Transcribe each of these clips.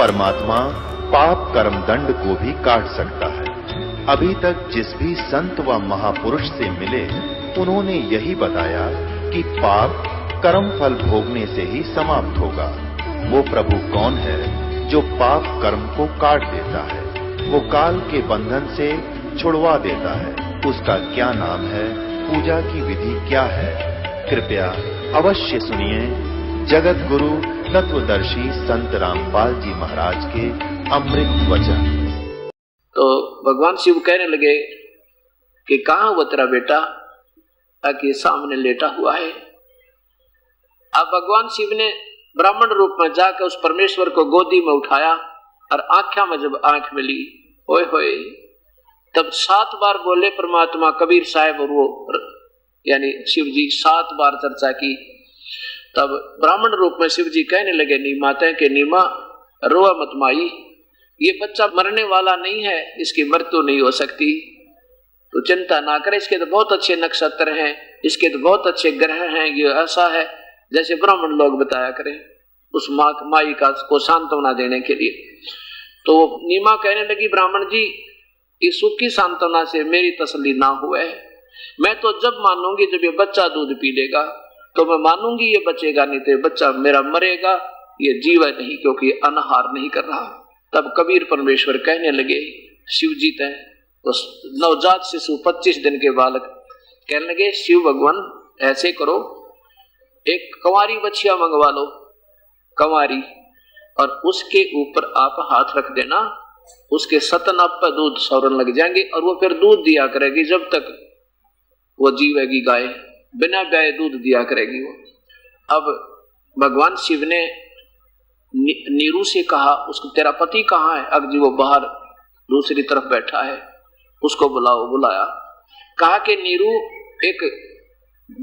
परमात्मा पाप कर्म दंड को भी काट सकता है। अभी तक जिस भी संत व महापुरुष से मिले, उन्होंने यही बताया कि पाप कर्म फल भोगने से ही समाप्त होगा। वो प्रभु कौन है जो पाप कर्म को काट देता है, वो काल के बंधन से छुड़वा देता है। उसका क्या नाम है, पूजा की विधि क्या है? कृपया अवश्य सुनिए जगत गुरु तत्वदर्शी संत रामपाल जी महाराज के अमृत वचन। तो भगवान शिव कहने लगे कि कहाँ वो तेरा बेटा, ताकि सामने लेटा हुआ है। अब भगवान शिव ने ब्राह्मण रूप में जाकर उस परमेश्वर को गोदी में उठाया और आंखों में जब आंख मिली, ओए होए, तब 7 बार बोले परमात्मा कबीर साहब, और वो यानी शिव जी 7 बार चर्चा की। तब ब्राह्मण रूप में शिव जी कहने लगे नीमा ते कि नीमा रोआ मत माई, ये बच्चा मरने वाला नहीं है, इसकी मृत्यु नहीं हो सकती, तो चिंता ना करे। इसके तो बहुत अच्छे नक्षत्र हैं, इसके तो बहुत अच्छे ग्रह हैं, ये ऐसा है जैसे ब्राह्मण लोग बताया करें उस माई का को सांत्वना देने के लिए। तो नीमा कहने लगी ब्राह्मण जी, इस सुख की सांत्वना से मेरी तसल्ली ना हुए। मैं तो जब मानूंगी जब ये बच्चा दूध पी लेगा तो मैं मानूंगी ये बचेगा, नहीं तो ये बच्चा मेरा मरेगा, ये जीवा नहीं, क्योंकि अनाहार नहीं कर रहा। तब कबीर परमेश्वर कहने लगे शिव जी तय उस नवजात शिशु 25 दिन के बालक कहने लगे शिव भगवान ऐसे करो, एक कंवारी बछिया मंगवा लो, कंवारी, और उसके ऊपर आप हाथ रख देना, उसके सतनाप पर दूध सौरन लग जाएंगे और वो फिर दूध दिया करेगी जब तक वो जीवेगी। गाय बिना ब्याए दूध दिया करेगी वो। अब भगवान शिव ने नीरू से कहा उसको तेरा पति कहाँ है? अब जी वो बाहर दूसरी तरफ बैठा है, उसको बुलाओ। बुलाया, कहा कि नीरू एक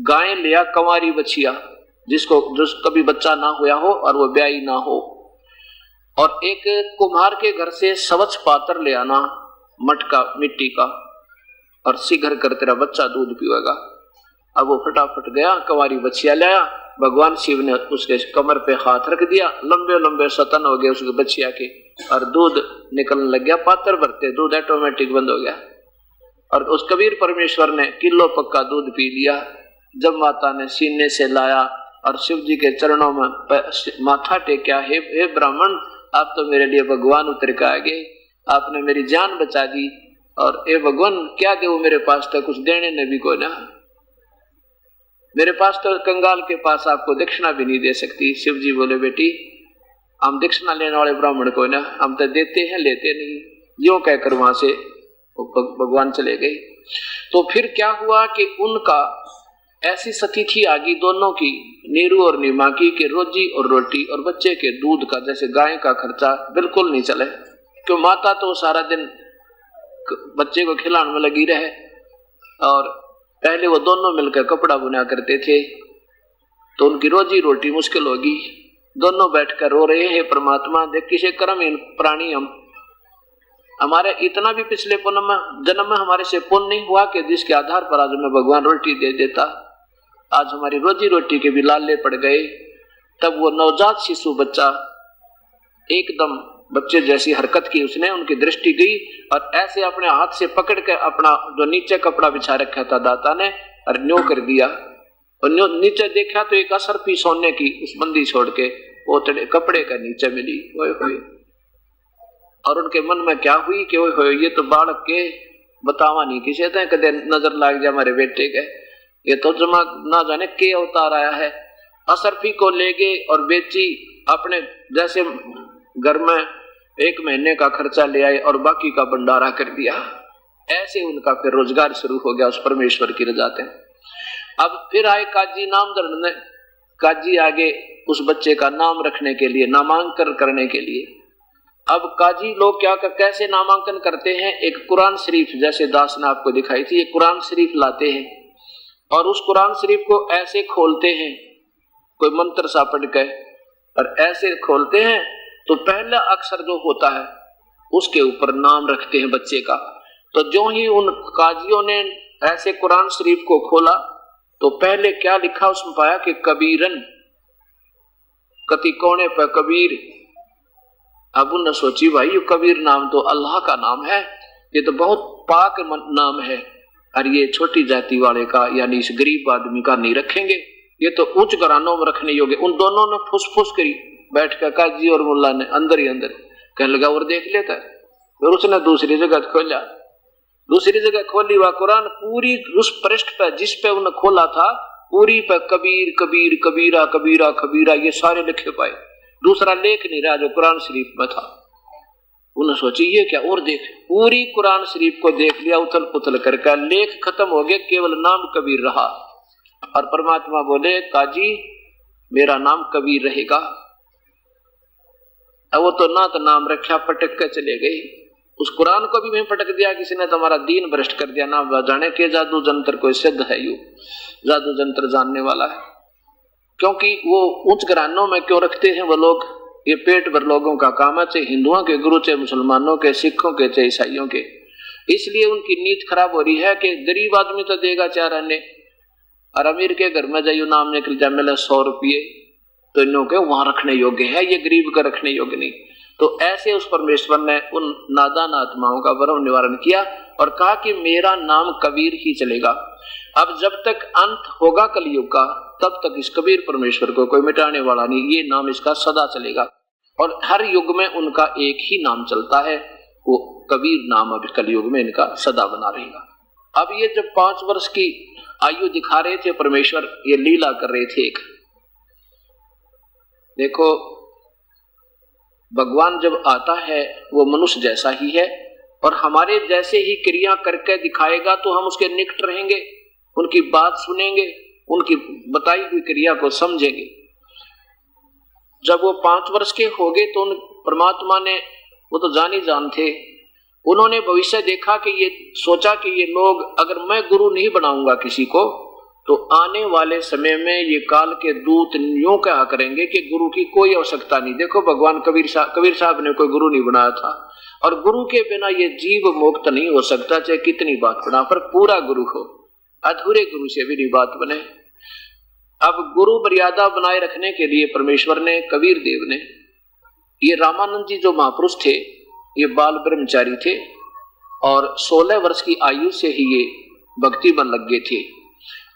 गाय लिया, कंवारी बछिया, जिसको कभी बच्चा ना हुआ हो और वो ब्याई ना हो, और एक कुम्हार के घर से स्वच्छ पात्र ले आना, मटका मिट्टी का, और सिघर कर तेरा बच्चा दूध पीएगा। अब वो फटाफट गया, कंवारी बछिया लाया। भगवान शिव ने उसके कमर पे हाथ रख दिया, लंबे लंबे सतन हो गए उसके बछिया के, और दूध निकलने लग गया। पात्र भरते दूध ऑटोमेटिक बंद हो गया, और उस कबीर परमेश्वर ने किलो पक्का दूध पी लिया। जब माता ने सीने से लाया और शिव जी के चरणों में माथा टेका, हे ब्राह्मण, आप तो मेरे लिए भगवान उतर के आ गए, आपने मेरी जान बचा दी, और ए भगवान क्या दे मेरे पास तो कुछ देने ने भी को ना, मेरे पास तो कंगाल के पास आपको दक्षिणा भी नहीं दे सकती। शिव जी बोले बेटी, हम दक्षिणा लेने वाले ब्राह्मण को ना, हम तो देते हैं लेते नहीं, यूं कहकर वहां से भगवान चले गए। तो फिर क्या हुआ कि उनका ऐसी सती थी आगी दोनों की, नीरू और नीमा की, कि रोजी और रोटी और बच्चे के दूध का, जैसे गाय का खर्चा बिल्कुल नहीं चले, क्यों माता तो सारा दिन बच्चे को खिलाने में लगी रहे, और पहले वो दोनों मिलकर कपड़ा बुना करते थे, तो उनकी रोजी रोटी मुश्किल होगी। दोनों बैठकर रो रहे हैं, परमात्मा देख किसे कर्महीन प्राणी हम, हमारे इतना भी पिछले जन्म में हमारे से पुण्य नहीं हुआ कि जिसके आधार पर आज हमें भगवान रोटी दे देता, आज हमारी रोजी रोटी के भी लाले पड़ गए। तब वो नवजात शिशु बच्चा एकदम बच्चे जैसी हरकत की उसने, उनकी दृष्टि गई और ऐसे अपने हाथ से पकड़ के अपना जो नीचे कपड़ा बिछा रखा था दाता ने, और न्यो कर दिया, और नीचे देखा तो एक असरफी सोने की उस बंदी छोड़ के वो कपड़े का नीचे मिली। ओए होए, और उनके मन में क्या हुई कि ओए होए, ये तो बालक के बतावा नहीं किसे थे, कदे नजर लाग जाए हमारे बेटे के, ये तो जमा ना जाने के अवतार आया है। असरफी को ले गए और बेची, अपने जैसे घर में 1 महीने का खर्चा ले आए और बाकी का भंडारा कर दिया। ऐसे उनका फिर रोजगार शुरू हो गया उस परमेश्वर की रजा से। अब फिर आए काजी नाम धरने, काजी आगे उस बच्चे का नाम रखने के लिए, नामांकन करने के लिए। अब काजी लोग क्या कैसे नामांकन करते हैं, एक कुरान शरीफ, जैसे दास ने आपको दिखाई थी, एक कुरान शरीफ लाते हैं और उस कुरान शरीफ को ऐसे खोलते हैं, कोई मंत्र सा पढ़ के, और ऐसे खोलते हैं तो पहला अक्षर जो होता है उसके ऊपर नाम रखते हैं बच्चे का। तो जो ही उन काजियों ने ऐसे कुरान शरीफ को खोला तो पहले क्या लिखा उसमें पाया कि कबीरन, कति कोने पर कबीर, अब उन्होंने सोची भाई ये कबीर नाम तो अल्लाह का नाम है, ये तो बहुत पाक नाम है, और ये छोटी जाति वाले का यानी इस गरीब आदमी का नहीं रखेंगे, ये तो उच्च घरानों में रखने योग्य। उन दोनों ने फुसफुस करी बैठ कर, काजी और मुल्ला ने अंदर ही अंदर कहने लगा और देख लेता है। फिर उसने दूसरी जगह खोला, दूसरी जगह खोली, वह कुरान पूरी उस पृष्ठ पे जिस पे उन्हें खोला था पूरी पे कबीर कबीर कबीरा कबीरा कबीरा ये सारे लिखे पाए, दूसरा लेख नहीं रहा जो कुरान शरीफ में था। उन्हें सोची ये क्या, और देख, पूरी कुरान शरीफ को देख लिया उथल पुथल करके, लेख खत्म हो गया, केवल नाम कबीर रहा। और परमात्मा बोले काजी मेरा नाम कबीर रहेगा। अब वो तो ना तो नाम रखा, पटक के चले गई, उस कुरान को भी वहीं पटक दिया, किसी ने तुम्हारा दीन भ्रष्ट कर दिया, ना जाने के जादू जंतर कोई सिद्ध है, यू जादू जंतर जानने वाला है। क्योंकि वो उच्च घरानों में क्यों रखते हैं वो लोग, ये पेट भर लोगों का काम है, चाहे हिंदुओं के गुरु, चाहे मुसलमानों के, सिखों के, चाहे ईसाइयों के। इसलिए उनकी नीयत खराब हो रही है कि गरीब आदमी तो देगा चार आने, और अमीर के घर में जाइयो नाम निकल जाए मिले 100 रुपये, तो इन के वहां रखने योग्य है, ये गरीब का रखने योग्य नहीं। तो ऐसे उस परमेश्वर ने उन नादान आत्माओं का भ्रम निवारण किया और कहा कि मेरा नाम कबीर ही चलेगा। अब जब तक अंत होगा कलयुग का तब तक इस कबीर परमेश्वर को कोई मिटाने वाला नहीं, ये नाम इसका सदा चलेगा। और हर युग में उनका एक ही नाम चलता है, वो कबीर नाम अब कलयुग में इनका सदा बना रहेगा। अब ये जब 5 वर्ष की आयु दिखा रहे थे परमेश्वर, ये लीला कर रहे थे एक, देखो भगवान जब आता है वो मनुष्य जैसा ही है और हमारे जैसे ही क्रिया करके दिखाएगा तो हम उसके निकट रहेंगे, उनकी बात सुनेंगे, उनकी बताई हुई क्रिया को समझेंगे। जब वो 5 वर्ष के हो गए तो उन परमात्मा ने, वो तो जान ही जान थे, उन्होंने भविष्य देखा कि ये सोचा कि ये लोग अगर मैं गुरु नहीं बनाऊंगा किसी को तो आने वाले समय में ये काल के दूत यूं कहा करेंगे कि गुरु की कोई आवश्यकता नहीं। देखो भगवान कबीर साहब ने कोई गुरु नहीं बनाया था, और गुरु के बिना ये जीव मुक्त नहीं हो सकता, चाहे कितनी बात बना पर पूरा गुरु हो, अधूरे गुरु से भी नहीं बात बने। अब गुरु मर्यादा बनाए रखने के लिए परमेश्वर ने, कबीर देव ने, ये रामानंद जी जो महापुरुष थे ये बाल ब्रह्मचारी थे और 16 वर्ष की आयु से ही ये भक्ति बन लग गए थे,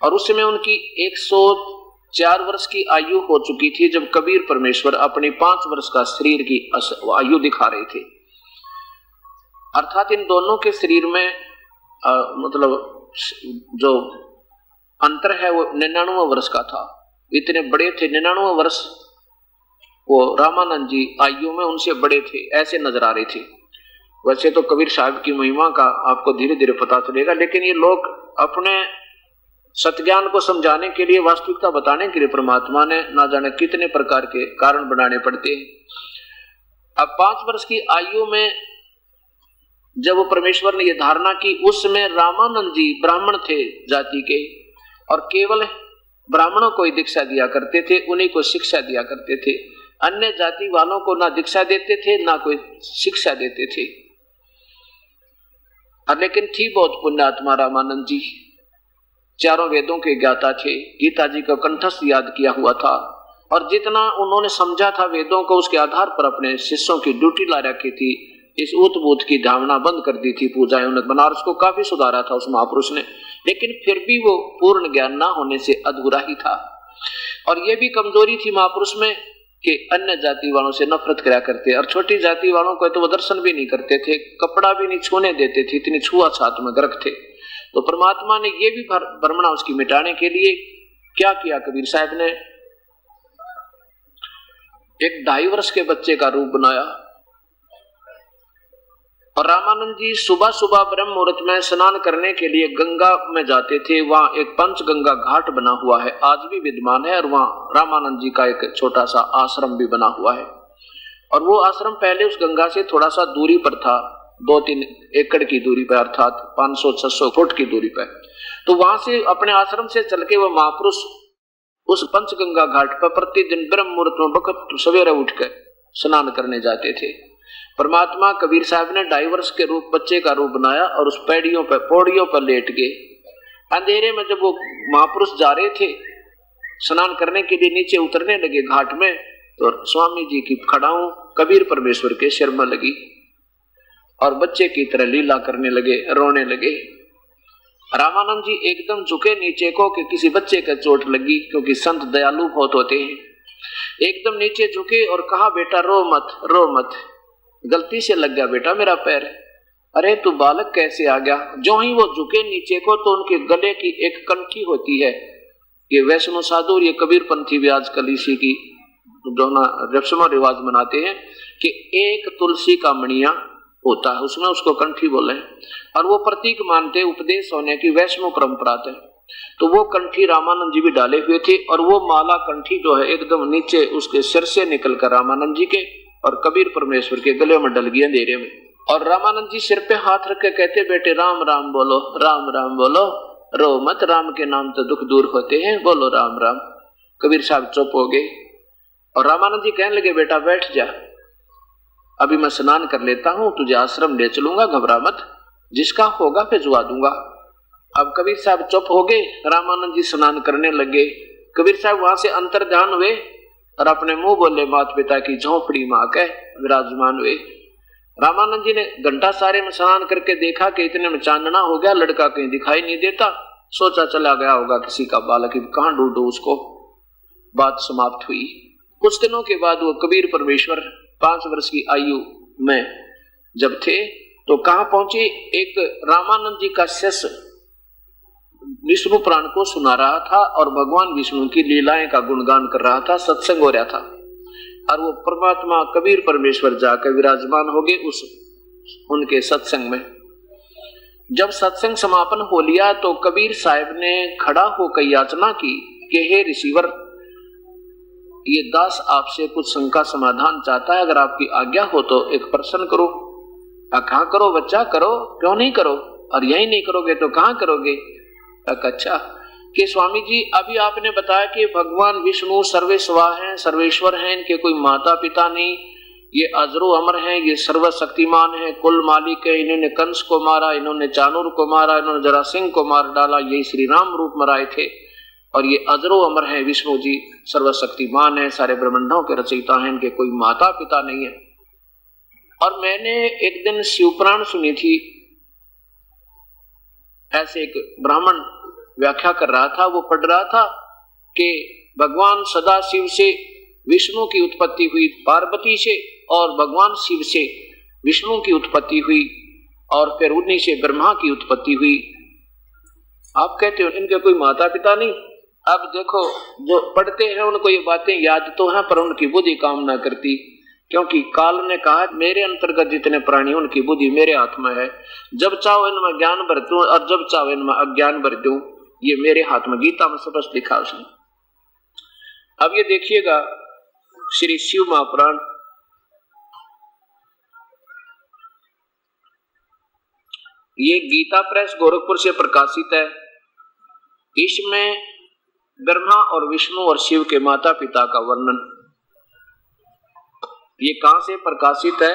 और उस समय उनकी 104 वर्ष की आयु हो चुकी थी जब कबीर परमेश्वर अपनी 5 वर्ष का शरीर की आयु दिखा रहे थे। अर्थात इन दोनों के शरीर में मतलब जो अंतर है वो 99 वर्ष का था, इतने बड़े थे। 99 वर्ष वो रामानंद जी आयु में उनसे बड़े थे, ऐसे नजर आ रहे थे। वैसे तो कबीर साहब की महिमा का आपको धीरे धीरे पता चलेगा, लेकिन ये लोग अपने सत्ज्ञान को समझाने के लिए, वास्तविकता बताने के लिए परमात्मा ने ना जाने कितने प्रकार के कारण बनाने पड़ते हैं। अब 5 वर्ष की आयु में जब वो परमेश्वर ने ये धारणा की, उसमें रामानंद जी ब्राह्मण थे जाति के और केवल ब्राह्मणों को ही दीक्षा दिया करते थे, उन्हीं को शिक्षा दिया करते थे, अन्य जाति वालों को ना दीक्षा देते थे ना कोई शिक्षा देते थे। लेकिन थी बहुत पुण्यात्मा रामानंद जी, चारों वेदों के ज्ञाता थे, गीता जी को कंठस्थ याद किया हुआ था, और जितना उन्होंने समझा था वेदों को उसके आधार पर अपने शिष्यों की ड्यूटी ला रखी थी। इस उतबूत की धारणा बंद कर दी थी, पूजाएं उन्हें, बनारस को काफी सुधारा था उस महापुरुष ने, लेकिन फिर भी वो पूर्ण ज्ञान ना होने से अधूरा ही था। और ये भी कमजोरी थी महापुरुष में कि अन्य जाति वालों से नफरत करा करते, और छोटी जाति वालों को तो वो दर्शन भी नहीं करते थे, कपड़ा भी नहीं छूने देते थे, इतनी छुआछात में गर्क थे। तो परमात्मा ने ये भी भ्रमणा उसकी मिटाने के लिए क्या किया, कबीर साहब ने एक 2.5 वर्ष के बच्चे का रूप बनाया, और रामानंद जी सुबह सुबह ब्रह्म मुहूर्त में स्नान करने के लिए गंगा में जाते थे। वहां एक पंचगंगा घाट बना हुआ है, आज भी विद्यमान है, और वहां रामानंद जी का एक छोटा सा आश्रम भी बना हुआ है, और वो आश्रम पहले उस गंगा से थोड़ा सा दूरी पर था, 2-3 एकड़ की दूरी पर, अर्थात 500-600 फुट की दूरी पर। तो वहां से अपने आश्रम से चल के वह महापुरुष उस पंचगंगा घाट पर प्रतिदिन ब्रह्म मुहूर्त में वक्त सवेरे उठकर स्नान करने जाते थे। परमात्मा कबीर साहब ने 2.5 वर्ष के रूप बच्चे का रूप बनाया और उस पौड़ियों पर लेट गए। अंधेरे में जब वो महापुरुष जा रहे थे स्नान करने के लिए, नीचे उतरने लगे घाट में, तो स्वामी जी की खड़ा हूं कबीर परमेश्वर के सिर में लगी और बच्चे की तरह लीला करने लगे, रोने लगे। रामानंद जी एकदम झुके नीचे को कि किसी बच्चे का चोट लगी, क्योंकि संत दयालु बहुत होते हैं। एकदम नीचे झुके और कहा, बेटा रो मत, रो मत, गलती से लग गया बेटा मेरा पैर। अरे तू बालक कैसे आ गया? जो ही वो झुके नीचे को तो उनके गले की एक कंठी होती है। ये वैष्णव साधु और ये कबीर पंथी भी आजकल इसी की रस्म रिवाज मनाते हैं कि एक तुलसी का मणिया होता है, उसमें उसको कंठी बोले, और वो प्रतीक मानते उपदेश होने की वैष्णव परंपरा है। तो वो कंठी रामानंद जी भी डाले हुए थे, और वो माला कंठी जो है एकदम नीचे उसके सिर से निकलकर रामानंद जी के और कबीर परमेश्वर के गले में डल गई अंधेरे में। और रामानंद जी सिर पे हाथ रख के कहते, बेटे राम राम बोलो, राम राम बोलो, रो मत, राम के नाम तो दुख दूर होते हैं, बोलो राम राम। कबीर साहब चुप हो गए और रामानंद जी कहने लगे, बेटा बैठ जा, अभी मैं स्नान कर लेता हूं, तुझे आश्रम ले चलूंगा, घबरा मत, जिसका होगा भिजवा दूंगा। अब कबीर साहब चुप हो गए, रामानंद जी स्नान करने लगे। कबीर साहब वहां से अंतर ध्यान हुए और अपने मुंह बोले माता पिता की झोंपड़ी में आकर विराजमान हुए। रामानंद जी ने घंटा सारे में स्नान करके देखा कि इतने में चांदना हो गया, लड़का कहीं दिखाई नहीं देता, सोचा चला गया होगा किसी का बालक, कहां ढूंढो उसको। बात समाप्त हुई। कुछ दिनों के बाद वो कबीर परमेश्वर 5 वर्ष की आयु में जब थे तो कहां पहुंचे, एक रामानंद जी का शिष्य विष्णु पुराण को सुना रहा था और भगवान विष्णु की लीलाएं का गुणगान कर रहा था, सत्संग हो रहा था, और वो परमात्मा कबीर परमेश्वर जाकर विराजमान हो गए उस उनके सत्संग में। जब सत्संग समापन हो लिया तो कबीर साहब ने खड़ा होकर याचना की कि हे ऋषिवर, ये दास आपसे कुछ शंका समाधान चाहता है, अगर आपकी आज्ञा हो तो एक प्रश्न करो। कहाँ करो बच्चा, करो, क्यों नहीं करो, और यही नहीं करोगे तो कहाँ करोगे? अच्छा कि स्वामी जी अभी आपने बताया कि भगवान विष्णु सर्वेस्वा हैं, सर्वेश्वर हैं, इनके कोई माता पिता नहीं, ये अजरो अमर हैं, ये सर्वशक्तिमान हैं, कुल मालिक है, इन्होंने कंस को मारा, इन्होंने चाणूर को मारा, इन्होंने जरासिंह को मार डाला, ये श्री राम रूप में आए थे, और ये अजरो अमर हैं विष्णु जी, सर्वशक्तिमान है, सारे ब्रह्मांडों के रचयिता हैं, इनके कोई माता पिता नहीं है। और मैंने एक दिन शिवपुराण सुनी थी, ऐसे एक ब्राह्मण व्याख्या कर रहा था, वो पढ़ रहा था कि भगवान सदा शिव से विष्णु की उत्पत्ति हुई, पार्वती से और भगवान शिव से विष्णु की उत्पत्ति हुई, और फिर उन्हीं से ब्रह्मा की उत्पत्ति हुई। आप कहते हो इनके कोई माता पिता नहीं। अब देखो जो पढ़ते हैं उनको ये बातें याद तो है, पर उनकी बुद्धि काम ना करती, क्योंकि काल ने कहा मेरे अंतर्गत जितने प्राणी उनकी बुद्धि मेरे हाथ में है, जब चाहो इनमें ज्ञान भर दूं और जब चाहो इनमें अज्ञान भर दूं, ये मेरे हाथ में, गीता में स्पष्ट लिखा उसने। अब ये देखिएगा श्री शिव महापुराण, ये गीता प्रेस गोरखपुर से प्रकाशित है। इसमें ब्रह्मा और विष्णु और शिव के माता पिता का वर्णन। ये कहां से प्रकाशित है,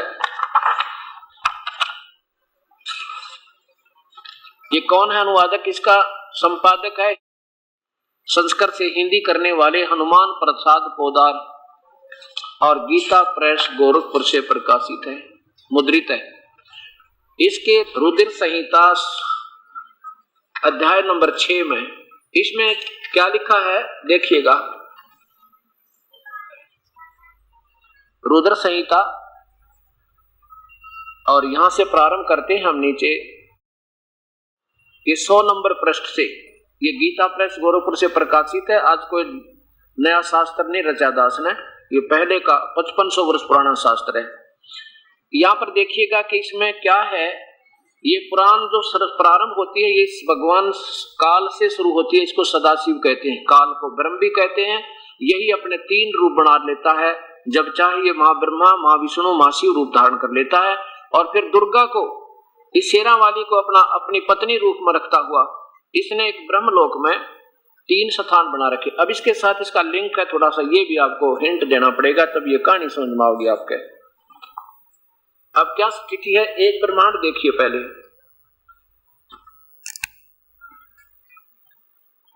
ये कौन है अनुवादक, इसका संपादक है संस्कृत से हिंदी करने वाले हनुमान प्रसाद पोदार, और गीता प्रेस गोरखपुर से प्रकाशित है, मुद्रित है। इसके रुद्र संहिता अध्याय नंबर 6 में इसमें क्या लिखा है देखिएगा। रुद्र संहिता, और यहां से प्रारंभ करते हैं हम नीचे, ये 100 नंबर पृष्ठ से। ये गीता प्रेस गोरखपुर से प्रकाशित है। आज कोई नया शास्त्र नहीं रचा दास ने, ये पहले का 5500 वर्ष पुराना शास्त्र है। यहाँ पर देखिएगा कि इसमें क्या है, ये पुराण जो प्रारंभ होती है ये भगवान काल से शुरू होती है, इसको सदाशिव कहते हैं, काल को ब्रह्म भी कहते हैं। यही अपने 3 रूप बना लेता है, जब चाहे ये माँ ब्रह्मा, माँ विष्णु, माँ शिव रूप धारण कर लेता है, और फिर दुर्गा को, इस शेरा वाली को अपनी पत्नी रूप में रखता हुआ इसने एक ब्रह्मलोक में 3 स्थान बना रखे। अब इसके साथ इसका लिंक है, थोड़ा सा ये भी आपको हिंट देना पड़ेगा, तब ये कहानी समझ में आओगी आपके। अब क्या स्थिति है, एक ब्रह्मांड देखिए पहले,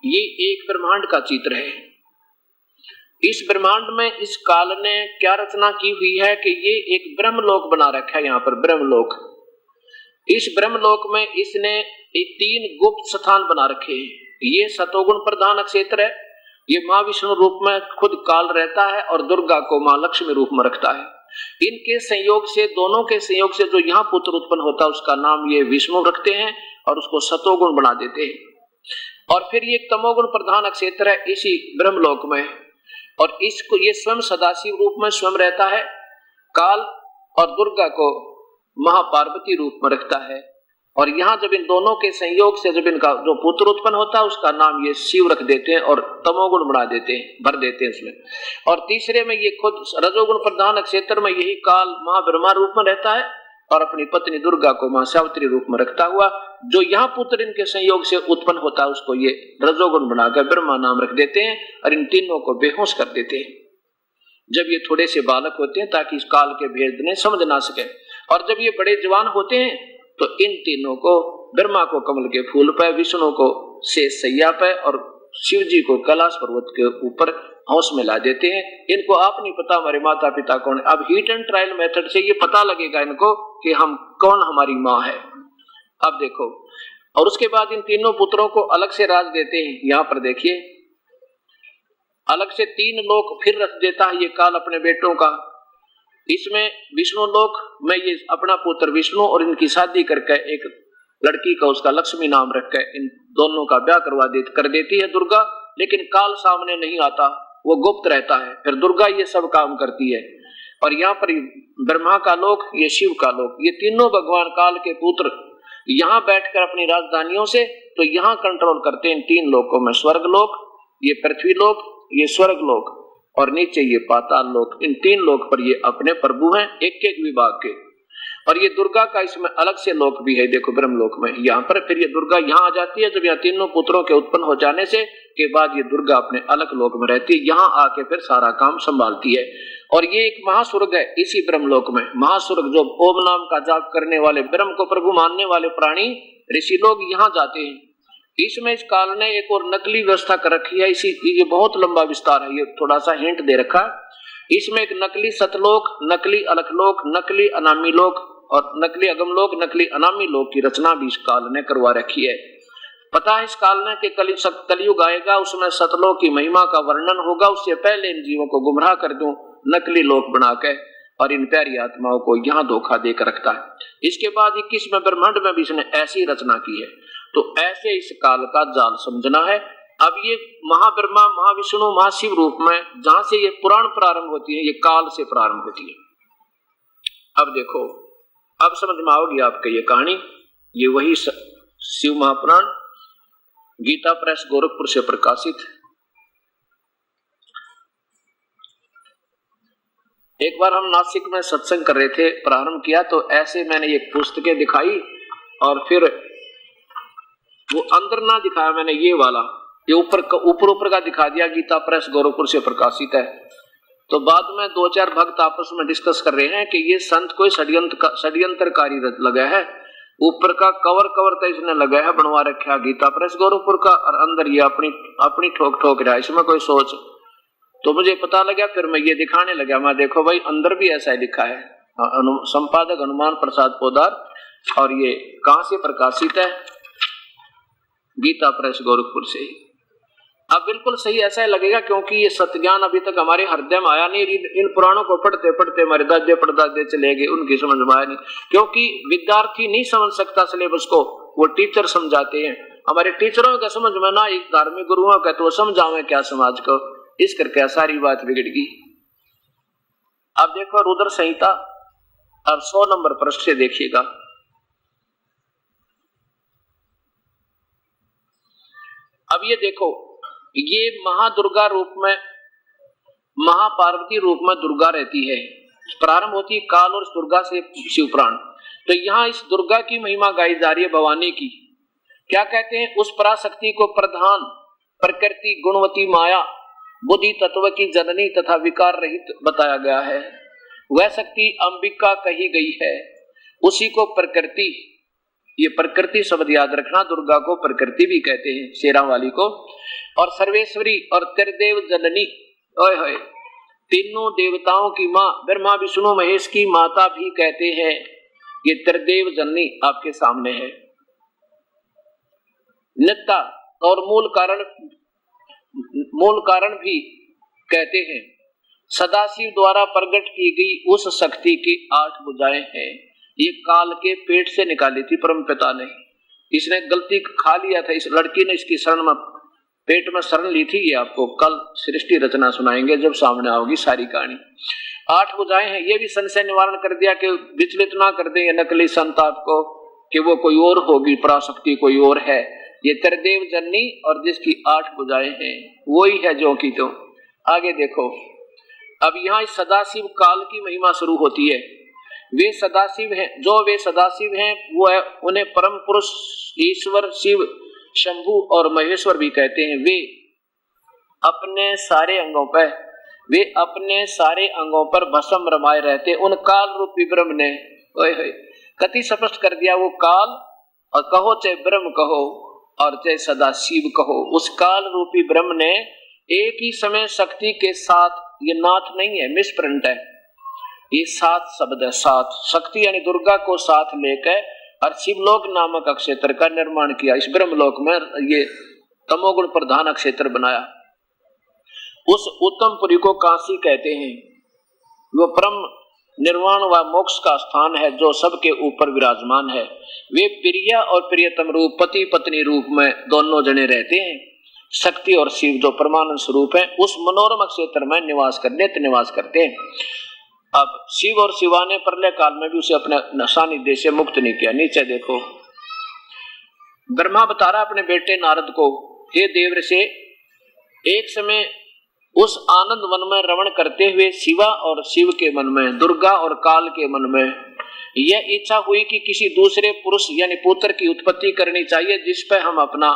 ये एक ब्रह्मांड का चित्र है। इस ब्रह्मांड में इस काल ने क्या रचना की हुई है कि ये एक ब्रह्मलोक बना रखा है। यहाँ पर ब्रह्मलोक, इस ब्रह्मलोक में इसने 3 गुप्त स्थान बना रखे हैं। ये सतोगुण प्रधान क्षेत्र है। ये माँ विष्णु रूप में खुद काल रहता है और दुर्गा को माँ लक्ष्मी रूप में रखता है। इनके संयोग से, दोनों के संयोग से जो यहाँ पुत्र उत्पन्न होता है उसका नाम ये विष्णु रखते हैं और उसको सतोगुण बना देते हैं। और फिर ये तमोगुण प्रधान क्षेत्र है इसी ब्रह्मलोक में, और इसको ये स्वयं सदाशिव रूप में स्वयं रहता है काल, और दुर्गा को महापार्वती रूप में रखता है। और यहाँ जब इन दोनों के संयोग से जब इनका जो पुत्र उत्पन्न होता है उसका नाम ये शिव रख देते हैं और तमोगुण बना देते हैं, भर देते हैं उसमें। और तीसरे में ये खुद रजोगुण प्रधान क्षेत्र में यही काल महाब्रह्मा रूप में रहता है और अपनी पत्नी दुर्गा को मां सावित्री रूप में रखता हुआ जो यहाँ पुत्र इनके संयोग से उत्पन्न होता है उसको ये रजोगुण बनाकर ब्रह्मा नाम रख देते हैं और इन तीनों को बेहोश कर देते हैं जब ये थोड़े से बालक होते हैं, ताकि इस काल के भेद ने समझ ना सके। और जब ये बड़े जवान होते हैं तो इन तीनों को, ब्रह्मा को कमल के फूल पे, विष्णु को शेष सैया पे और शिव जी को कैलाश पर्वत के ऊपर हौस में ला देते हैं। इनको आप नहीं पता हमारे माता पिता कौन है। अब हीट एंड ट्रायल मेथड से ये पता लगेगा इनको कि हम कौन हमारी माँ है। अब देखो, और उसके बाद इन तीनों पुत्रों को अलग से राज देते हैं। यहाँ पर देखिए, अलग से 3 लोक फिर रख देता है ये काल अपने बेटों का। इसमें विष्णु लोक में ये अपना पुत्र विष्णु और इनकी शादी करके एक लड़की का उसका लक्ष्मी नाम रखकर इन दोनों का ब्याह कर देती है दुर्गा। लेकिन काल सामने नहीं आता, वो गुप्त रहता है। फिर दुर्गा ये सब काम करती है। और यहाँ पर ब्रह्मा का लोक, ये शिव का लोक, ये तीनों भगवान काल के पुत्र यहाँ बैठकर अपनी राजधानियों से तो यहाँ कंट्रोल करते हैं 3 लोकों में, स्वर्ग लोक, ये पृथ्वी लोक, ये स्वर्ग लोक और नीचे ये पाताल लोक। इन 3 लोक पर ये अपने प्रभु हैं, एक एक विभाग के। और ये दुर्गा का इसमें अलग से लोक भी है, देखो ब्रह्मलोक में। यहाँ पर फिर ये दुर्गा यहाँ आ जाती है जब यहाँ तीनों पुत्रों के उत्पन्न हो जाने से के बाद ये दुर्गा अपने अलग लोक में रहती है, यहाँ आके फिर सारा काम संभालती है। और ये एक महास्वर्ग है इसी ब्रह्मलोक में। महास्वर्ग जो ओम नाम का जाप करने वाले, ब्रह्म को प्रभु मानने वाले प्राणी ऋषि लोग यहाँ जाते हैं। इसमें इस काल ने एक और नकली व्यवस्था कर रखी है। इसी ये बहुत लंबा विस्तार है, ये थोड़ा सा हिंट दे रखा है। इसमें एक नकली सतलोक, नकली अलकलोक, नकली अनामी लोक और नकली अगमलोक, नकली अनामी लोक की रचना भी इस काल ने करवा रखी है। पता है इस काल ने कि कलयुग आएगा, उसमें सतलोक की महिमा का वर्णन होगा। उससे पहले इन जीवों को गुमराह कर दूं नकली लोक बना के, और इन प्यारी आत्माओं को यहाँ धोखा देकर रखता है। इसके बाद 21वें ब्रह्मांड में भी इसने ऐसी रचना की है। तो ऐसे इस काल का जाल समझना है। अब ये महाब्रह्मा, महाविष्णु, महाशिव रूप में जहां से ये पुराण प्रारंभ होती है, ये काल से प्रारंभ होती है। अब देखो, अब समझ में आओगी आपको ये कहानी। ये वही शिव महापुराण गीता प्रेस गोरखपुर से प्रकाशित। एक बार हम नासिक में सत्संग कर रहे थे, प्रारंभ किया तो ऐसे मैंने एक पुस्तकें दिखाई और फिर वो अंदर ना दिखाया मैंने, ये वाला, ये ऊपर का दिखा दिया, गीता प्रेस गोरखपुर से प्रकाशित है। तो बाद में 2-4 भक्त आपस में डिस्कस कर रहे हैं कि ये संत कोई षड्यंत्रकारी लगा है। ऊपर का कवर तो इसने लगा है, बनवा रखा गीता प्रेस गोरखपुर का, और अंदर ये अपनी ठोक रहा है, इसमें कोई सोच। तो मुझे पता लगा, फिर मैं ये दिखाने लगा, मैं देखो भाई अंदर भी ऐसा ही लिखा है। संपादक हनुमान प्रसाद पोदार, और ये कहां से प्रकाशित है? गीता प्रेस गोरखपुर से। अब बिल्कुल सही ऐसा ही लगेगा क्योंकि ये सत्य ज्ञान अभी तक हमारे हृदय में आया नहीं। इन पुराणों को पढ़ते पढ़ते हमारे दादे परदादे चले गए, उनकी समझ में आया नहीं, क्योंकि विद्यार्थी नहीं समझ सकता सिलेबस को, वो टीचर समझाते हैं। हमारे टीचरों का समझ में ना, एक धार्मिक गुरुओं का तो समझावे क्या समाज को, इस करके सारी बात बिगड़ गई। अब देखो रुद्र संहिता, अब 100 नंबर पृष्ठ से देखिएगा। अब ये देखो, ये महादुर्गा रूप में, महापार्वती रूप में दुर्गा रहती है। प्रारंभ होती है काल और इस दुर्गा से शिव प्राण। तो यहाँ इस दुर्गा की महिमा गाई जा रही है, भवानी की। क्या कहते हैं? उस पराशक्ति को प्रधान, प्रकृति, गुणवती माया, बुद्धि तत्व की जननी तथा विकार रहित बताया गया है। वह शक्ति अंबिका कही गई है, उसी को प्रकृति, ये प्रकृति शब्द याद रखना, दुर्गा को प्रकृति भी कहते हैं, शेरा वाली को। और सर्वेश्वरी और त्रिदेव जननी, ओए होए, तीनों देवताओं की माँ ब्रह्मा विष्णु महेश की माता भी कहते हैं। ये त्रिदेव जननी आपके सामने है। नित्ता और मूल कारण भी कहते हैं। सदाशिव द्वारा प्रकट की गई उस शक्ति की 8 भुजाएं हैं। ये काल के पेट से निकाली थी परमपिता ने। इसने गलती खा लिया था, इस लड़की ने इसकी शरण में, पेट में शरण ली थी। ये आपको कल सृष्टि रचना सुनाएंगे जब सामने आओगी सारी कहानी। 8 भुजाएं हैं। ये भी संशय निवारण कर दिया कि विचलित ना कर दे ये नकली संत आपको कि वो कोई और होगी, पराशक्ति कोई और है। ये त्रिदेव जननी और जिसकी 8 भुजाएं हैं वही है जो की तो। आगे देखो, अब यहाँ इस सदाशिव काल की महिमा शुरू होती है। वे सदाशिव हैं, जो वे सदाशिव हैं वो है, उन्हें परम पुरुष ईश्वर शिव शंभु और महेश्वर भी कहते हैं। वे अपने सारे अंगों पर भस्म रमाए रहते। उन काल रूपी ब्रह्म ने कति स्पष्ट कर दिया, वो काल और कहो चाहे ब्रह्म कहो और चाहे सदा शिव कहो, उस काल रूपी ब्रह्म ने एक ही समय शक्ति के साथ, ये नाथ नहीं है, मिसप्रिंट है, ये 7 शब्द है। 7 शक्ति यानी दुर्गा को साथ लेकर और शिवलोक नामक अक्षेत्र का निर्माण किया। इस ब्रह्मलोक में ये तमोगुण प्रधान अक्षेत्र बनाया। उस उत्तमपुरी को काशी कहते हैं। वो परम निर्वाण व मोक्ष का स्थान है जो सबके ऊपर विराजमान है। वे प्रिय और प्रियतम रूप, पति पत्नी रूप में दोनों जने रहते हैं। शक्ति और शिव जो परमानंद स्वरूप है उस मनोरम क्षेत्र में नित्य निवास करते हैं। अब शिव और शिवा ने प्रलय काल में भी उसे अपने सानिध्य से मुक्त नहीं किया। नीचे देखो, ब्रह्मा बता रहा अपने बेटे नारद को, हे देवर्षि, एक समय उस आनंद वन में रमण करते हुए शिवा और शिव के मन में, दुर्गा और काल के मन में यह इच्छा हुई कि किसी दूसरे पुरुष यानी पुत्र की उत्पत्ति करनी चाहिए जिस पर हम अपना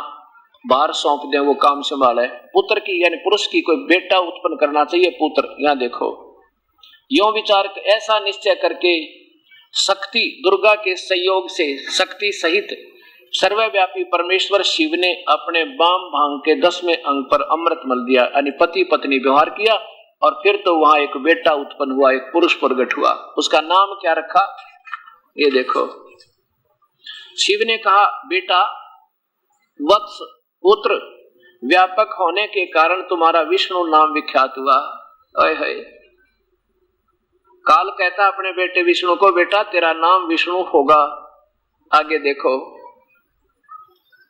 भार सौंप दें, वो काम संभाले। पुत्र की यानी पुरुष की कोई बेटा उत्पन्न करना चाहिए, पुत्र। यहाँ देखो, यो विचार ऐसा निश्चय करके शक्ति दुर्गा के सहयोग से शक्ति सहित सर्वव्यापी परमेश्वर शिव ने अपने वाम भांग के 10वें अंग पर अमृत मल दिया, यानी पति पत्नी व्यवहार किया। और फिर तो वहां एक बेटा उत्पन्न हुआ, एक पुरुष प्रकट हुआ। उसका नाम क्या रखा, ये देखो। शिव ने कहा, बेटा वत्स पुत्र, व्यापक होने के कारण तुम्हारा विष्णु नाम विख्यात हुआ। काल कहता अपने बेटे विष्णु को, बेटा तेरा नाम विष्णु होगा। आगे देखो,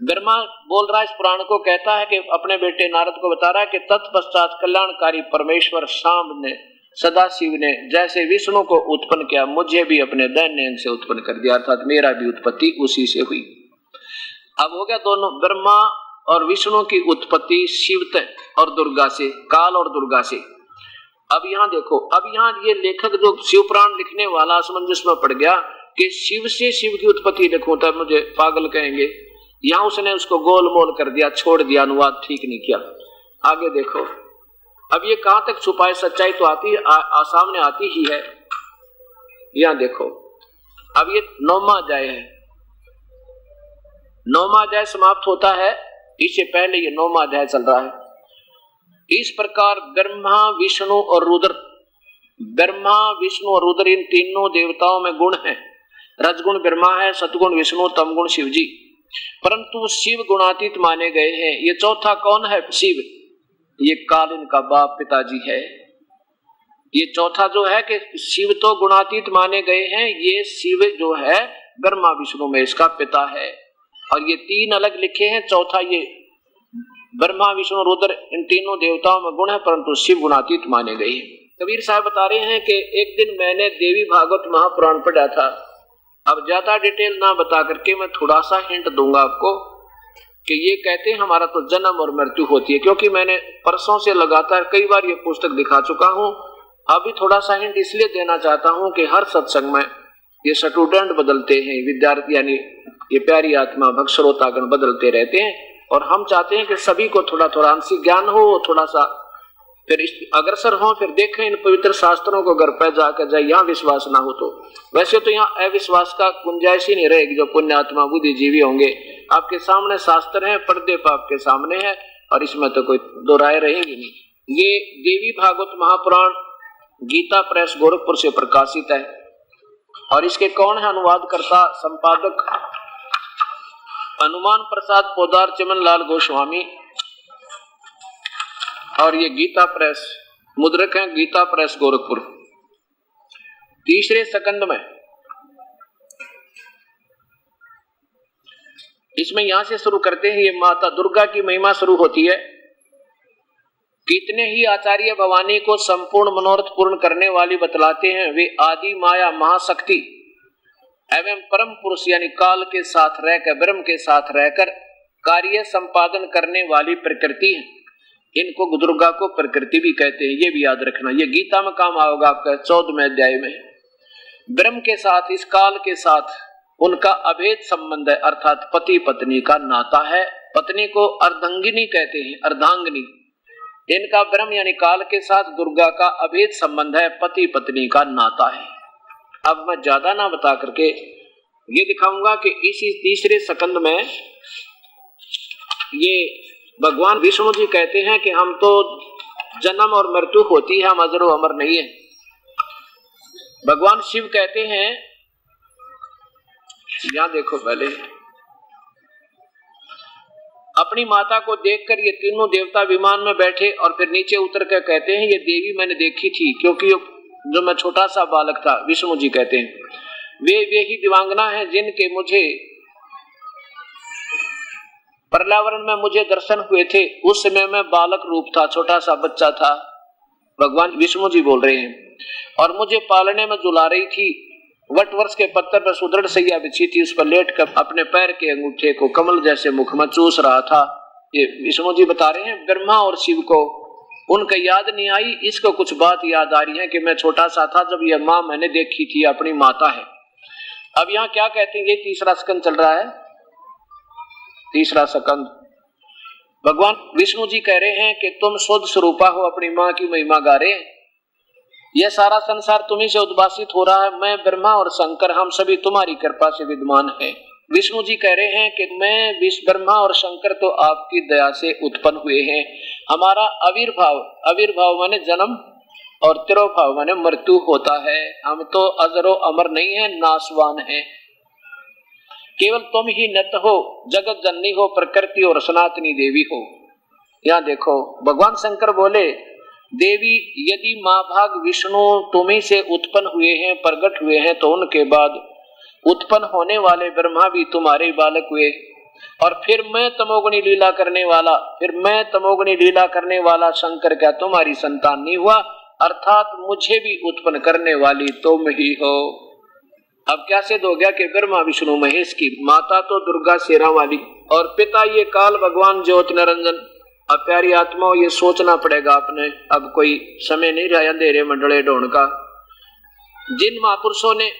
ब्रह्मा बोल रहा है, इस पुराण को कहता है कि अपने बेटे नारद को बता रहा है कि तत्पश्चात कल्याणकारी परमेश्वर शाम ने, सदाशिव ने जैसे विष्णु को उत्पन्न किया, मुझे भी अपने दैन्य अंग से उत्पन्न कर दिया, अर्थात मेरा भी उत्पत्ति उसी से हुई। अब हो गया दोनों, ब्रह्मा और विष्णु की उत्पत्ति शिव और दुर्गा से, काल और दुर्गा से। अब यहाँ देखो, अब यहाँ ये लेखक जो शिव पुराण लिखने वाला असमंजस में पड़ गया कि शिव से शिव की उत्पत्ति लिखूं तब मुझे पागल कहेंगे। यहाँ उसने उसको गोल मोल कर दिया, छोड़ दिया, अनुवाद ठीक नहीं किया। आगे देखो, अब ये कहां तक छुपाए, सच्चाई तो आती सामने आती ही है। यहाँ देखो, अब ये 9वां अध्याय है, 9वां अध्याय समाप्त होता है, इससे पहले ये 9वां अध्याय चल रहा है। इस प्रकार ब्रह्मा विष्णु और रुद्र, ब्रह्मा विष्णु और रुद्र इन तीनों देवताओं में गुण है। रजगुण ब्रह्मा है, सतगुण विष्णु, तमगुण शिव जी। परंतु शिव गुणातीत माने गए हैं। ये चौथा कौन है, शिव, ये काल इनका बाप पिताजी है। ये चौथा जो है कि शिव तो गुणातीत माने गए हैं, ये शिव जो है ब्रह्मा विष्णु में इसका पिता है। और ये 3 अलग लिखे हैं, चौथा ये ब्रह्मा विष्णु रुद्र इन तीनों देवताओं में गुण है, परंतु शिव गुणातीत माने गए हैं। कबीर साहब बता रहे हैं कि एक दिन मैंने देवी भागवत महापुराण पढ़ा था। अब ज्यादा डिटेल ना बता करके मैं थोड़ा सा हिंट दूंगा आपको कि ये कहते हैं हमारा तो जन्म और मृत्यु होती है, क्योंकि मैंने परसों से लगातार कई बार ये पुस्तक दिखा चुका हूँ। अभी थोड़ा सा हिंट इसलिए देना चाहता हूँ कि हर सत्संग में ये स्टूडेंट बदलते हैं, विद्यार्थी यानी ये प्यारी आत्मा भक्त श्रोतागण बदलते रहते हैं, और हम चाहते हैं कि सभी को थोड़ा थोड़ा आंशिक ज्ञान हो, थोड़ा सा फिर अग्रसर हो, फिर देखें इन पवित्र शास्त्रों को घर पे जाकर जाए। यहाँ विश्वास ना हो तो वैसे तो यहाँ अविश्वास का गुंजाइश ही नहीं रहेगी। जो पुण्य आत्मा बुद्धिजीवी होंगे, आपके सामने शास्त्र है, पर्दे पर आपके सामने है, और इसमें तो कोई दो राय रहेगी नहीं। ये देवी भागवत महापुराण गीता प्रेस गोरखपुर से प्रकाशित है और इसके कौन है अनुवादकर्ता संपादक हनुमान प्रसाद पोदार चमन लाल गोस्वामी और ये गीता प्रेस मुद्रक है गीता प्रेस गोरखपुर। तीसरे सकंद में इसमें यहां से शुरू करते हैं। ये माता दुर्गा की महिमा शुरू होती है। कितने ही आचार्य भवानी को संपूर्ण मनोरथ पूर्ण करने वाली बतलाते हैं। वे आदि माया महाशक्ति एवं परम पुरुष यानी काल के साथ रहकर ब्रह्म के साथ रहकर कार्य संपादन करने वाली प्रकृति है। इनको दुर्गा को प्रकृति भी कहते हैं, ये भी याद रखना। ये गीता में काम आएगा आपका 14वें अध्याय में। ब्रह्म के साथ इस काल के साथ उनका अभेद संबंध है, अर्थात पति पत्नी का नाता है। पत्नी को अर्धांगिनी कहते हैं, अर्धांगिनी। इनका ब्रह्म यानी काल के साथ दुर्गा का अभेद संबंध है, पति पत्नी का नाता है। अब मैं ज्यादा ना बता करके ये दिखाऊंगा कि इसी तीसरे सकंद में ये भगवान विष्णु जी कहते हैं कि हम तो जन्म और मृत्यु होती है, हम अजरो अमर नहीं है। भगवान शिव कहते हैं, यहां देखो पहले अपनी माता को देखकर ये तीनों देवता विमान में बैठे और फिर नीचे उतर कर कहते हैं ये देवी मैंने देखी थी, क्योंकि जो मैं छोटा सा बालक था। विष्णु जी कहते हैं वे ही दिवांगना हैं जिनके मुझे पर्यावरण में मुझे दर्शन हुए थे। उस समय मैं बालक रूप था, छोटा सा बच्चा था। भगवान विष्णु जी बोल रहे हैं। और मुझे पालने में झुला रही थी। वट वृक्ष के पत्थर पर सुदृढ़ सैया बिछी थी, उस पर लेटकर अपने पैर के अंगूठे को कमल जैसे मुख में चूस रहा था। ये विष्णु जी बता रहे हैं। ब्रह्मा और शिव को उनका याद नहीं आई, इसको कुछ बात याद आ रही है कि मैं छोटा सा था जब यह माँ मैंने देखी थी, अपनी माता है। अब यहाँ क्या कहते हैं, ये तीसरा स्कंद चल रहा है। तीसरा सकंद भगवान विष्णु जी कह रहे हैं कि तुम शुद्ध स्वरूपा हो, अपनी मां की महिमा गा रहे हैं। यह सारा संसार तुम्ही से उद्भासित हो रहा है। मैं ब्रह्मा और शंकर हम सभी तुम्हारी कृपा से विद्यमान हैं। विष्णु जी कह रहे हैं कि मैं ब्रह्मा और शंकर तो आपकी दया से उत्पन्न हुए हैं। हमारा आविर्भाव माने जन्म और तिरोभाव माने मृत्यु होता है। हम तो अजरो अमर नहीं है, नाशवान है। केवल तुम ही नित्य हो, जगत जननी हो, प्रकृति और सनातनी देवी हो। यहाँ देखो भगवान शंकर बोले देवी यदि माँ भाग विष्णु तुम्ही से उत्पन्न हुए हैं, प्रकट हुए हैं, तो उनके बाद उत्पन्न होने वाले ब्रह्मा भी तुम्हारे बालक हुए। और फिर मैं तमोगुणी लीला करने वाला शंकर क्या तुम्हारी संतान नहीं हुआ? अर्थात मुझे भी उत्पन्न करने वाली तुम ही हो। अब क्या सिद्ध हो गया कि ब्रह्मा विष्णु महेश की माता तो दुर्गा शेरा वाली और पिता ये काल भगवान ज्योति निरंजन। अब प्यारी आत्माओं ये सोचना पड़ेगा आपने, अब कोई समय नहीं रहा अंधेरे मंडले ढोण का। जिन महापुरुषों ने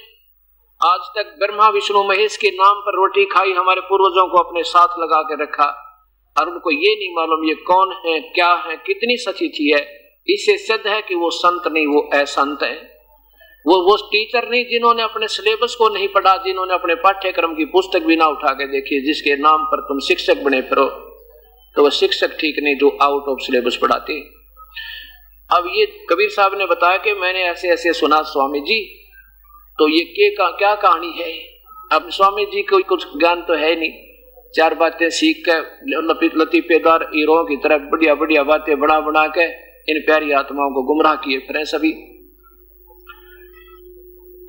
आज तक ब्रह्मा विष्णु महेश के नाम पर रोटी खाई, हमारे पूर्वजों को अपने साथ लगा के रखा और उनको ये नहीं मालूम ये कौन है, क्या है, कितनी सच्ची चीज है। इससे सिद्ध है कि वो संत नहीं, वो असंत है। वो टीचर नहीं जिन्होंने अपने सिलेबस को नहीं पढ़ा, जिन्होंने अपने पाठ्यक्रम की पुस्तक भी ना उठा के देखी, जिसके नाम पर तुम शिक्षक बने फिरो, तो वह शिक्षक ठीक नहीं जो आउट ऑफ सिलेबस पढ़ाते। अब ये कबीर साहब ने बताया कि मैंने ऐसे ऐसे सुना स्वामी जी, तो ये क्या कहानी है। अब स्वामी जी को कुछ ज्ञान तो है नहीं, चार बातें सीख कर लतीफेदार हीरों की तरह बढ़िया बढ़िया बातें बना के इन प्यारी आत्माओं को गुमराह किए फिर सभी।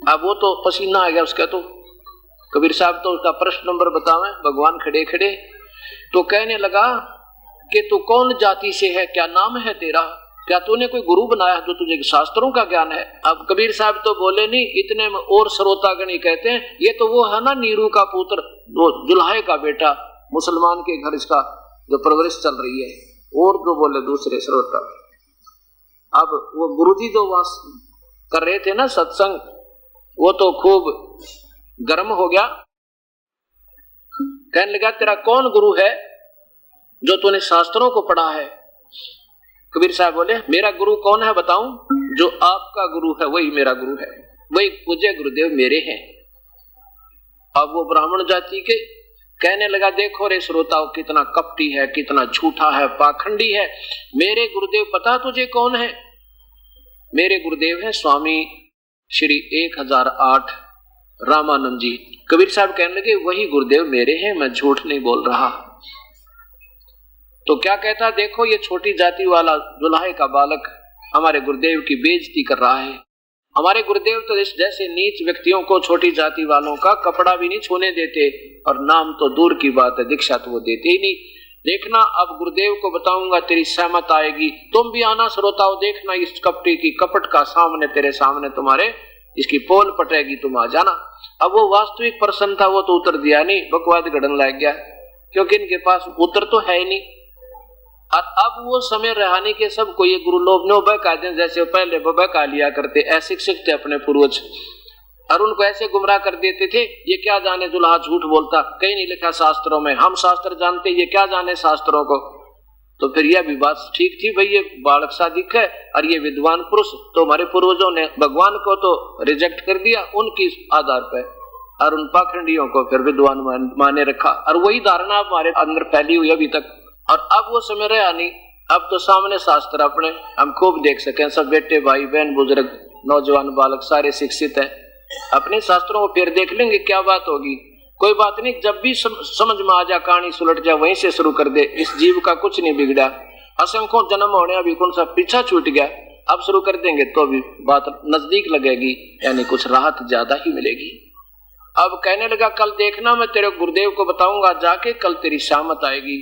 अब वो तो पसीना आ गया उसका। तो कबीर साहब तो उसका प्रश्न नंबर बतावे, भगवान खड़े खड़े तो कहने लगा कि तू कौन जाति से है, क्या नाम है तेरा, क्या तूने कोई गुरु बनाया जो तुझे शास्त्रों का ज्ञान है। अब कबीर साहब तो बोले नहीं, इतने में और श्रोतागण कहते हैं ये तो वो है ना नीरू का पुत्र, वो जुल्हाए का बेटा, मुसलमान के घर इसका जो परवरिश चल रही है। और जो बोले दूसरे श्रोता। अब वो गुरुजी जो वास कर रहे थे ना सत्संग, वो तो खूब गर्म हो गया। कहने लगा तेरा कौन गुरु है जो तूने शास्त्रों को पढ़ा है। कबीर साहब बोले मेरा गुरु कौन है बताऊं? जो आपका गुरु है वही मेरा गुरु है, वही पूज्य गुरुदेव मेरे हैं। अब वो ब्राह्मण जाति के कहने लगा देखो रे श्रोताओं, कितना कपटी है, कितना झूठा है, पाखंडी है। मेरे गुरुदेव पता तुझे कौन है? मेरे गुरुदेव है स्वामी श्री 1008 रामानंद जी। कबीर साहब कहने लगे वही गुरुदेव मेरे हैं, मैं झूठ नहीं बोल रहा। तो क्या कहता, देखो ये छोटी जाति वाला दुल्हे का बालक हमारे गुरुदेव की बेइज्जती कर रहा है। हमारे गुरुदेव तो इस जैसे नीच व्यक्तियों को, छोटी जाति वालों का कपड़ा भी नहीं छूने देते, और नाम तो दूर की बात है, दीक्षा तो वो देते ही नहीं। देखना अब गुरुदेव को बताऊंगा, तेरी सहमत आएगी, तुम भी आना श्रोताओ, देखना इस कपटी की कपट का सामने, तेरे सामने तुम्हारे इसकी पोल पटेगी, तुम आ जाना। अब वो वास्तविक प्रसन्न था, वो तो उतर दिया नहीं, बकवाद गढ़न लग गया, क्योंकि इनके पास उत्तर तो है ही नहीं। और अब वो समय रहने के सबको ये गुरु लोग ने बहका दें, जैसे पहले बहका लिया करते, ऐसे शिक्षक थे अपने पूर्वज, और उनको ऐसे गुमराह कर देते थे। ये क्या जाने दुल्हा झूठ बोलता, कहीं नहीं लिखा शास्त्रों में, हम शास्त्र जानते, ये क्या जाने शास्त्रों को। तो फिर यह भी बात ठीक थी भाई, ये बालक सादिक है और ये विद्वान पुरुष, तो हमारे पूर्वजों ने भगवान को तो रिजेक्ट कर दिया उनकी आधार पर, और उन पाखंडियों को फिर विद्वान माने रखा, और वही धारणा हमारे अंदर फैली हुई अभी तक। और अब वो समय रहा नहीं, अब तो सामने शास्त्र अपने हम खूब देख सकें, सब बेटे भाई बहन बुजुर्ग नौजवान बालक सारे शिक्षित है, अपने शास्त्रों को फिर देख लेंगे क्या बात होगी। कोई बात नहीं, जब भी समझ में आ जा, कहानी सुलट जा, वहीं से शुरू कर दे। इस जीव का कुछ नहीं बिगड़ा, असंख्यों जन्म होने अभी कौन सा पीछा छूट गया, अब शुरू कर देंगे तो भी बात नजदीक लगेगी, यानी कुछ राहत ज्यादा ही मिलेगी। अब कहने लगा कल देखना, मैं तेरे गुरुदेव को बताऊंगा जाके, कल तेरी शामत आएगी।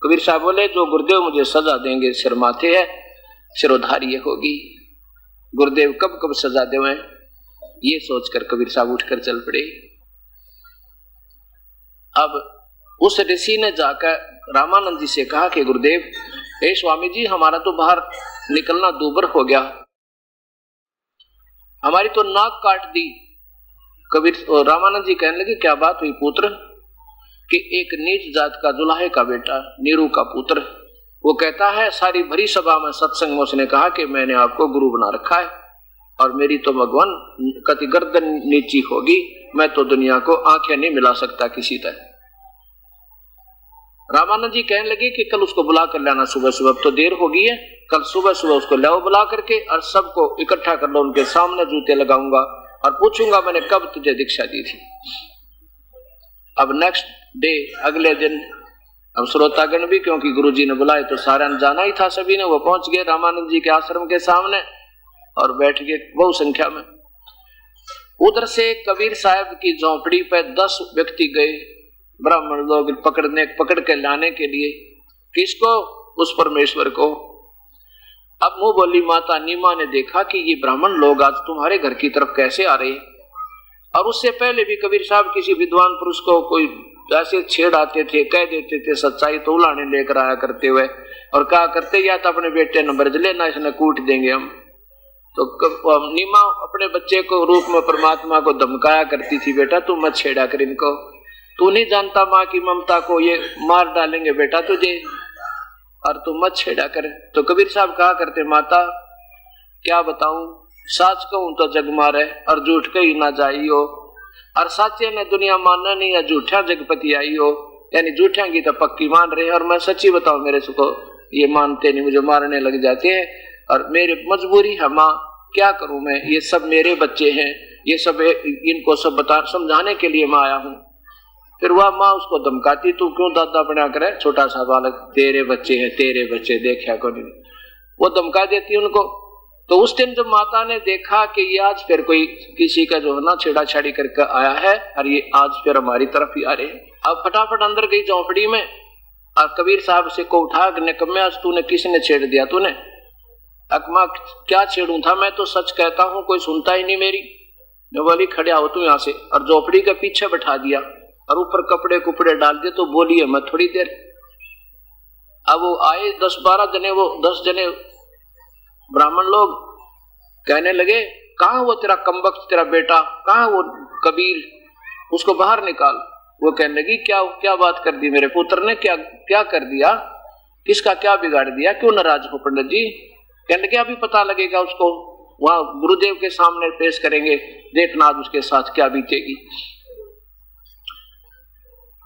कबीर साहब बोले जो गुरुदेव मुझे सजा देंगे सिर माथे है, सिरोधारी होगी। गुरुदेव कब कब सजा देवें ये सोचकर कबीर साहब उठकर चल पड़े। अब उस ऋषि ने जाकर रामानंद जी से कहा कि गुरुदेव, हे स्वामी जी, हमारा तो बाहर निकलना दूभर हो गया, हमारी तो नाक काट दी। कबीर रामानंद जी कहने लगे क्या बात हुई पुत्र? कि एक नीच जात का दुल्हे का बेटा, नीरू का पुत्र, वो कहता है सारी भरी सभा में सत्संग में उसने कहा कि मैंने आपको गुरु बना रखा है और मेरी तो भगवान कति गर्दन नीची होगी, मैं तो दुनिया को आंखें नहीं मिला सकता किसी तरह। रामानंद जी कहने लगे कि कल उसको बुला कर लाना सुबह सुबह, तो देर हो गई है, कल सुबह सुबह उसको लाओ बुला करके और सबको इकट्ठा कर लो, उनके सामने जूते लगाऊंगा और पूछूंगा मैंने कब तुझे दीक्षा दी थी। अब नेक्स्ट डे, अगले दिन, अब श्रोतागण भी क्योंकि गुरुजी ने बुलाए तो सारा जाना ही था सभी ने, वो पहुंच गए रामानंद जी के आश्रम के सामने और बैठ गए बहु संख्या में। उधर से कबीर साहब की झोंपड़ी पे 10 व्यक्ति गए, ब्राह्मण लोग पकड़ के लाने के लिए। किसको? उस परमेश्वर को। अब मुंह बोली माता नीमा ने देखा कि ये ब्राह्मण लोग आज तुम्हारे घर की तरफ कैसे आ रहे हैं। और उससे पहले भी कबीर साहब किसी विद्वान पुरुष को कोई ऐसे छेड़ आते थे, कह देते थे सच्चाई तो उलाने लेकर आया करते हुए, और कहा करते या तो अपने बेटे न बरज लेना, इसने कूट देंगे हम। तो नीमा अपने बच्चे को रूप में परमात्मा को धमकाया करती थी, बेटा तू मत छेड़ा कर इनको, तू नहीं जानता माँ की ममता को, ये मार डालेंगे बेटा तुझे, और तू मत छेड़ा कर। तो कबीर साहब कहा करते माता क्या बताऊं, साच कहूं तो जग मारे और झूठ कही ना जाइयो, और साचे ने दुनिया मानना नहीं है, झूठा जगपति आई हो, यानी झूठा की तो पक्की मान रहे, और मैं सच्ची बताऊं मेरे को ये मानते नहीं, मुझे मारने लग जाते हैं, और मेरी मजबूरी है माँ, क्या करूं मैं, ये सब मेरे बच्चे हैं, ये सब इनको सब बता समझाने के लिए मैं आया हूं। फिर वह माँ उसको धमकाती, तू क्यों दादा बना करे, छोटा सा बालक, तेरे बच्चे हैं, तेरे बच्चे देखा को नहीं, वो धमका देती उनको। तो उस दिन जब माता ने देखा कि ये आज फिर कोई किसी का जो है ना छेड़ाछाड़ी करके आया है और ये आज फिर हमारी तरफ ही आ रहे हैं, अब फटाफट अंदर गई झोंपड़ी में और कबीर साहब से को उठा निकम्मे, आज तूने किसने छेड़ दिया तूने? अकमा क्या छेड़ू था, मैं तो सच कहता हूँ, कोई सुनता ही नहीं मेरी। मैं बोली खड़े हो तू यहाँ से, और झोंपड़ी के पीछे बैठा दिया और ऊपर कपड़े कुपड़े डाल दिए, तो बोली है मैं थोड़ी देर। अब वो आए 10-12 जने, वो 10 जने ब्राह्मण लोग कहने लगे कहाँ वो तेरा कमबख्त तेरा बेटा, कहाँ वो कबीर, उसको बाहर निकाल। वो कहने लगी क्या बात कर दी मेरे पुत्र ने, क्या कर दिया, किसका क्या बिगाड़ दिया, क्यों नाराज हो पंडित जी? कहने लगे अभी पता लगेगा उसको, वहां गुरुदेव के सामने पेश करेंगे, देखना आज उसके साथ क्या बीतेगी।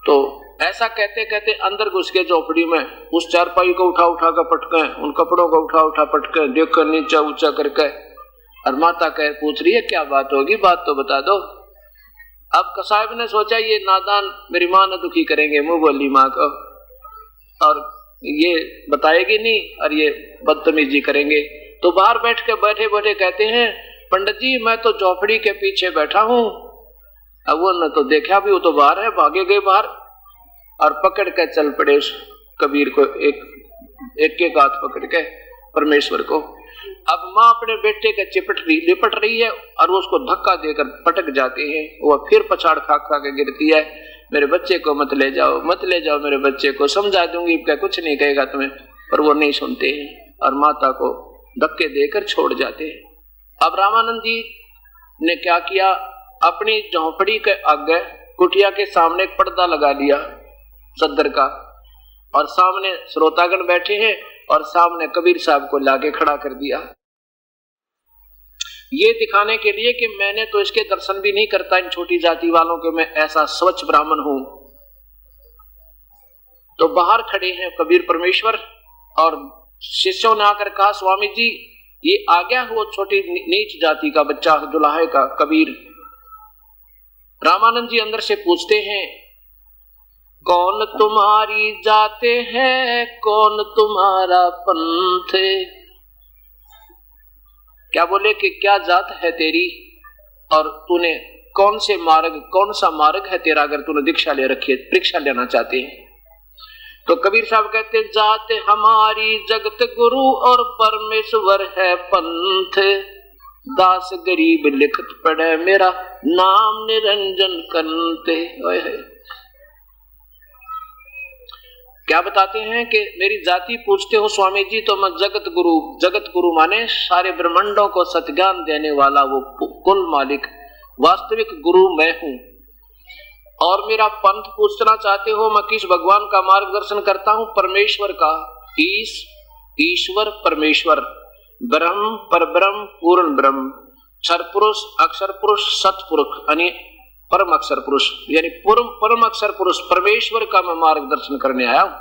तो ऐसा कहते कहते अंदर घुस के झोपड़ी में उस चारपाई को उठा उठा कर पटके, उन कपड़ों को उठा उठा पटके, देख कर नीचा ऊंचा करके, और माता कह पूछ रही है क्या बात होगी, बात तो बता दो। अब कसाब ने सोचा ये नादान मेरी माँ ने दुखी करेंगे, मुंह बोली माँ को, और ये बताएगी नहीं और ये बदतमीजी करेंगे। तो बाहर बैठ बैठे कहते हैं पंडित जी मैं तो झोपड़ी के पीछे बैठा हूं। अब वो न तो देखा भी, वो तो बाहर है, भागे गए बाहर और पकड़ के चल पड़े उस कबीर को, एक हाथ पकड़ के परमेश्वर को। अब माँ अपने बेटे के लिपट रही है और वो उसको धक्का देकर पटक जाते हैं। वो फिर पछाड़ खा के गिरती है, मेरे बच्चे को मत ले जाओ, मत ले जाओ मेरे बच्चे को, समझा दूंगी क्या कुछ नहीं कहेगा तुम्हें। पर वो नहीं सुनते हैं और माता को धक्के देकर छोड़ जाते हैं। अब रामानंद जी ने क्या किया, अपनी झोंपड़ी के आगे कुटिया के सामने एक पर्दा लगा दिया सद्दर का, और सामने श्रोतागण बैठे हैं और सामने कबीर साहब को लाके खड़ा कर दिया, ये दिखाने के लिए कि मैंने तो इसके दर्शन भी नहीं करता इन छोटी जाति वालों के, मैं ऐसा स्वच्छ ब्राह्मण हूं। तो बाहर खड़े हैं कबीर परमेश्वर और शिष्यों ने आकर कहा स्वामी जी ये आ गया वो छोटी नीच जाति का बच्चा दुल्हाए का कबीर। रामानंद जी अंदर से पूछते हैं कौन तुम्हारी जाते हैं, कौन तुम्हारा पंथ। क्या बोले कि क्या जात है तेरी और तूने कौन से मार्ग, कौन सा मार्ग है तेरा, अगर तूने दीक्षा ले रखी है, परीक्षा लेना चाहते हैं। तो कबीर साहब कहते जात हमारी जगत गुरु और परमेश्वर है पंथ, दास गरीब लिखत पढ़े मेरा नाम निरंजन कंते। क्या बताते हैं कि मेरी जाति पूछते हो स्वामी जी, तो मैं जगत गुरु माने सारे ब्रह्मांडों को सत्ज्ञान देने वाला वो कुल मालिक वास्तविक गुरु मैं हूं। और मेरा पंथ पूछना चाहते हो, मैं किस भगवान का मार्गदर्शन करता हूं, परमेश्वर का। ईश्वर परमेश्वर, ब्रह्म परब्रह्म पूर्ण ब्रह्म, क्षर पुरुष अक्षर पुरुष सतपुरुष यानी परम अक्षर पुरुष, यानी परम अक्षर पुरुष परमेश्वर का मैं मार्गदर्शन करने आया हूं।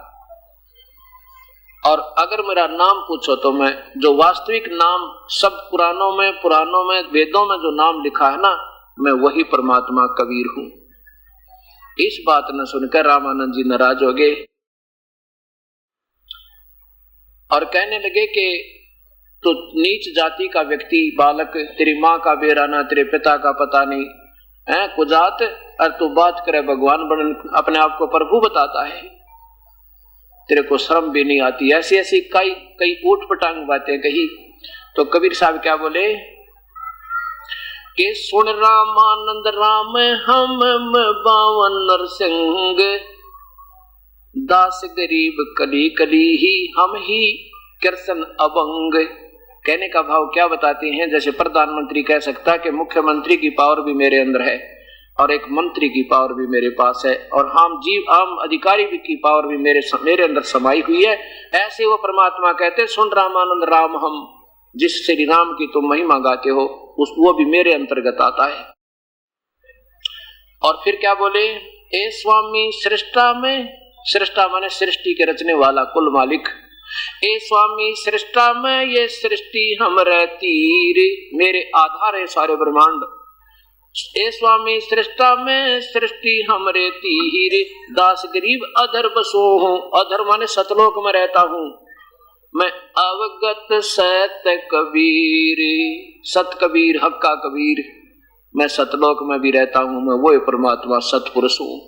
और अगर मेरा नाम पूछो तो मैं जो वास्तविक नाम सब पुराणों में वेदों में जो नाम लिखा है ना, मैं वही परमात्मा कबीर हूं। इस बात न सुनकर रामानंद जी नाराज हो गए और कहने लगे कि तो नीच जाति का व्यक्ति बालक, तेरी माँ का बेराना, तेरे पिता का पता नहीं है कुजात, और तू बात करे भगवान बन अपने आप को प्रभु बताता है, तेरे को शर्म भी नहीं आती। ऐसी ऐसी कई ऊट पटांग बातें कही। तो कबीर साहब क्या बोले कि सुन रामानंद राम हम बावन नरसिंह, दास गरीब कली कली ही हम ही कृष्ण अभंग। कहने का भाव क्या बताते हैं, जैसे प्रधानमंत्री कह सकता है कि मुख्यमंत्री की पावर भी मेरे अंदर है और एक मंत्री की पावर भी मेरे पास है और आम अधिकारी की पावर भी मेरे अंदर समाई हुई है। ऐसे वो परमात्मा कहते सुन रामानंद राम हम, जिस श्री राम की तुम महिमा गाते हो वो भी मेरे अंतर्गत आता है। और फिर क्या बोले, ए स्वामी सृष्टा में, सृष्टा माने सृष्टि के रचने वाला कुल मालिक, ए स्वामी सृष्टा में ये सृष्टि हम रहती रे, मेरे आधार है सारे ब्रह्मांड। ए स्वामी सृष्टा में सृष्टि हम रहती ही रे, दास गरीब अधर बसो हूँ, अधर माने सतलोक में रहता हूँ मैं, अवगत सत कबीर, सत कबीर हक्का कबीर, मैं सतलोक में भी रहता हूं, मैं वो परमात्मा सतपुरुष हूं।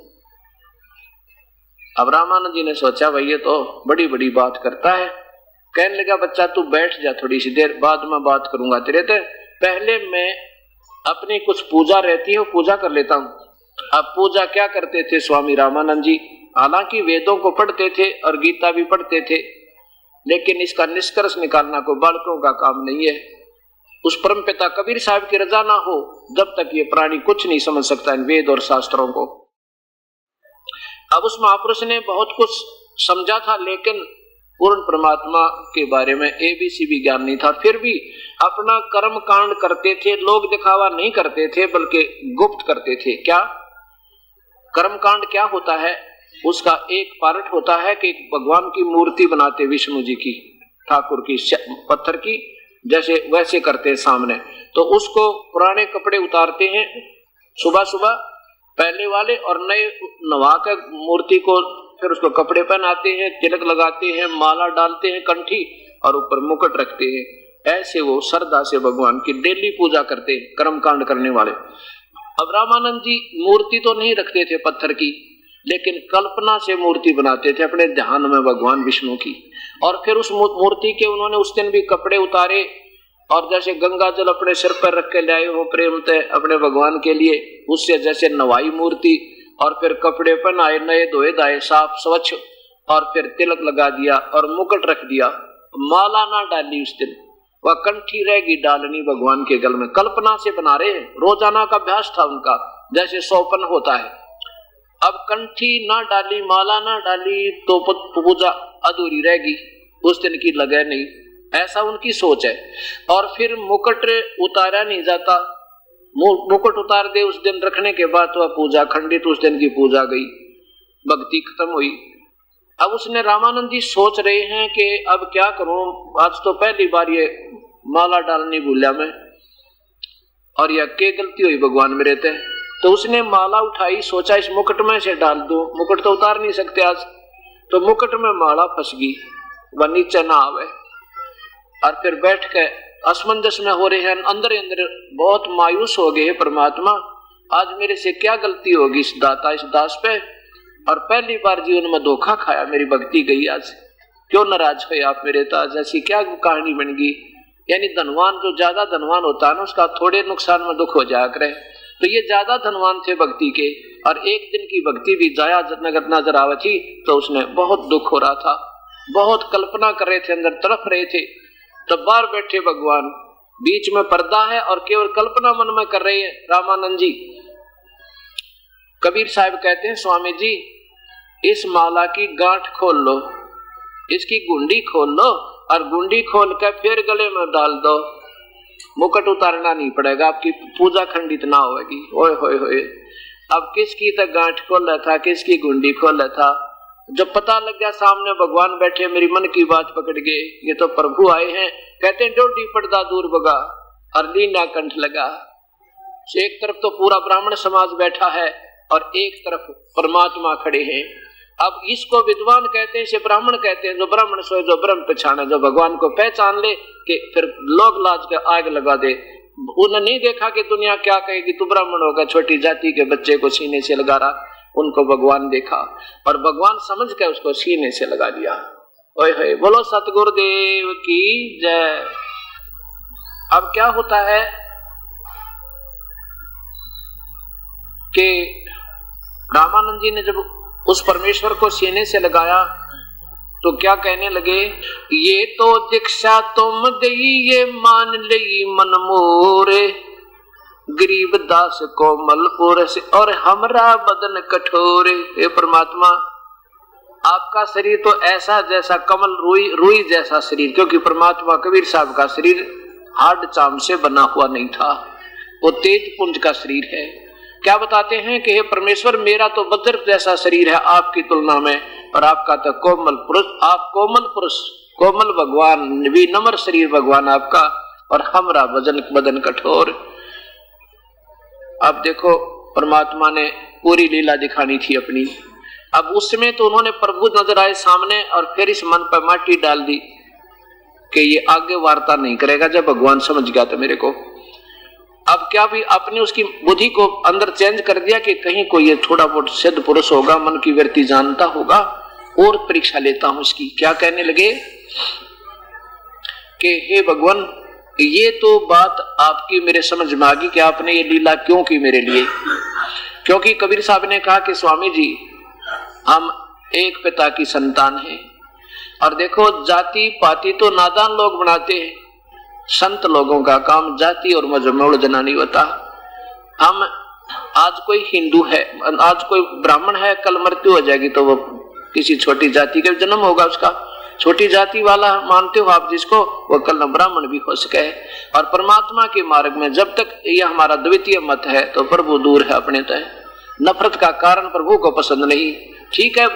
अब रामानंद जी ने सोचा भाई ये तो बड़ी बड़ी बात करता है। कहने लगा बच्चा तू बैठ जा, थोड़ी सी देर बाद में बात करूंगा तेरे से, पहले मैं अपनी कुछ पूजा रहती है पूजा कर लेता हूं। अब पूजा क्या करते थे स्वामी रामानंद जी, हालांकि वेदों को पढ़ते थे और गीता भी पढ़ते थे, लेकिन इसका निष्कर्ष निकालना कोई बालकों का काम नहीं है। उस परम पिता कबीर साहब की रजा ना हो जब तक ये प्राणी कुछ नहीं समझ सकता इन वेद और शास्त्रों को। अब उस महापुरुष ने बहुत कुछ समझा था, लेकिन पूर्ण परमात्मा के बारे में एबीसी भी ज्ञान नहीं था। फिर भी अपना कर्म कांड करते थे, लोग दिखावा नहीं करते थे बल्कि गुप्त करते थे। क्या कर्म कांड क्या होता है, उसका एक पार्ट होता है कि भगवान की मूर्ति बनाते विष्णु जी की, ठाकुर की, पत्थर की, जैसे वैसे करते हैं सामने। तो उसको पुराने कपड़े उतारते हैं सुबह सुबह पहले वाले, और नए नवा कर मूर्ति को फिर उसको कपड़े पहनाते हैं, तिलक लगाते हैं, माला डालते हैं कंठी, और ऊपर मुकुट रखते हैं। ऐसे वो श्रद्धा से भगवान की डेली पूजा करते हैं कर्मकांड करने वाले। अब रामानंद जी मूर्ति तो नहीं रखते थे पत्थर की, लेकिन कल्पना से मूर्ति बनाते थे अपने ध्यान में भगवान विष्णु की। और फिर उस मूर्ति के उन्होंने उस दिन भी कपड़े उतारे, और जैसे गंगा जल अपने सिर पर रख के लाए हो प्रेम से अपने भगवान के लिए, उससे जैसे नवाई मूर्ति, और फिर कपड़े पहनाए नए धोए धाए साफ स्वच्छ, और फिर तिलक लगा दिया और मुकुट रख दिया। माला ना डाली उस दिन, वह कंठी रहेगी डालनी भगवान के गल में। कल्पना से बना रहे हैं, रोजाना का अभ्यास था उनका, जैसे सौपन होता है। अब कंठी ना डाली, माला ना डाली तो पूजा अधूरी रहेगी, उस दिन की लगे नहीं, ऐसा उनकी सोच है। और फिर मुकुट उतारा नहीं जाता, मुकुट उतार दे उस दिन रखने के बाद तो पूजा खंडित, उस दिन की पूजा गई, भक्ति खत्म हुई। अब उसने रामानंद जी सोच रहे हैं कि अब क्या करूं, आज तो पहली बार ये माला डालनी भूला मैं, और यह क्या गलती हुई भगवान मेरे ते। तो उसने माला उठाई, सोचा इस मुकुट में से डाल दूं, मुकुट तो उतार नहीं सकते आज, तो मुकुट में माला फंस गई, वह नीचे ना आवे। और फिर बैठ के असमंजस में हो रहे हैं, अंदर अंदर बहुत मायूस हो गए, परमात्मा आज मेरे से क्या गलती होगी इस दाता इस दास पे, और पहली बार जीवन में धोखा खाया, मेरी भक्ति गई आज, क्यों नाराज हुए आप मेरे ताज, ऐसी क्या कहानी बन गई। यानी धनवान जो ज्यादा धनवान होता है ना, उसका थोड़े नुकसान में दुख हो जाया करे। तो ये ज्यादा धनवान थे भक्ति के, और एक दिन की भक्ति भी जाया नजर आवे थी, तो उसने बहुत दुख हो रहा था, बहुत कल्पना कर रहे थे, अंदर तड़प रहे थे। तब बाहर बैठे भगवान, बीच में पर्दा है और केवल कल्पना मन में कर रहे हैं रामानंद जी। कबीर साहब कहते हैं, स्वामी जी इस माला की गांठ खोल लो, इसकी गुंडी खोल लो, और गुंडी खोल कर फिर गले में डाल दो, मुकुट उतारना नहीं पड़ेगा, आपकी पूजा खंडित ना होगी। ओए होए होए, अब किसकी तक गांठ खोल रहा था, किसकी गुंडी खोल रहा था। जब पता लग गया सामने भगवान बैठे, मेरी मन की बात पकड़ गए, ये तो प्रभु आए हैं। कहते हैं डोडी पर्दा दूर भगा और लीना कंठ लगा। एक तरफ तो पूरा ब्राह्मण समाज बैठा है और एक तरफ परमात्मा खड़े हैं। अब इसको विद्वान कहते हैं, इसे ब्राह्मण कहते हैं। जो ब्राह्मण सोए जो ब्रह्म पहचाने, जो भगवान को पहचान ले कि फिर लोग लाज के आग लगा दे। उन्होंने नहीं देखा कि दुनिया क्या कहेगी, तू ब्राह्मण होगा, छोटी जाति के बच्चे को सीने से लगा रहा। उनको भगवान देखा और भगवान समझ के उसको सीने से लगा दिया। ओए होए, बोलो सतगुरुदेव की जय। अब क्या होता है कि रामानंद जी ने जब उस परमेश्वर को सीने से लगाया तो क्या कहने लगे, ये तो दीक्षा तुम दई ये मान लई मन मोरे, गरीब दास कोमलपुर से और हमरा बदन कठोरे। हे परमात्मा, आपका शरीर तो ऐसा जैसा कमल रुई जैसा शरीर, क्योंकि परमात्मा कबीर साहब का शरीर हार्ड चाम से बना हुआ नहीं था, वो तेज पुंज का शरीर है। क्या बताते हैं कि हे परमेश्वर, मेरा तो वज्र जैसा शरीर है आपकी तुलना में, और आपका तो कोमल पुरुष, आप कोमल पुरुष, कोमल भगवान, विनम्र शरीर भगवान आपका, और हमरा बदन कठोर। अब देखो परमात्मा ने पूरी लीला दिखानी थी अपनी। अब उसमें तो उन्होंने प्रभु नजर आए सामने, और फिर इस मन पर माटी डाल दी कि ये आगे वार्ता नहीं करेगा। जब भगवान समझ गया तो मेरे को, अब क्या भी अपनी उसकी बुद्धि को अंदर चेंज कर दिया कि कहीं कोई ये थोड़ा बहुत सिद्ध पुरुष होगा, मन की वृत्ति जानता होगा, और परीक्षा लेता हूं इसकी। क्या कहने लगे कि हे भगवान, ये तो बात आपकी मेरे समझ में आ गई कि आपने ये लीला क्यों की मेरे लिए। क्योंकि कबीर साहब ने कहा कि स्वामी जी, हम एक पिता की संतान हैं, और देखो जाति पाति तो नादान लोग बनाते हैं, संत लोगों का काम जाति और मजहब में उलझना नहीं होता। हम आज कोई हिंदू है, आज कोई ब्राह्मण है, कल मृत्यु हो जाएगी तो वो किसी छोटी जाति का जन्म होगा, उसका छोटी जाति वाला मानते हो आप जिसको, वो कल ब्राह्मण भी हो सके। और परमात्मा के मार्ग में जब तक यह हमारा द्वितीय मत है तो प्रभु दूर है अपने तय। नफरत का कारण प्रभु को पसंद नहीं, ठीक है,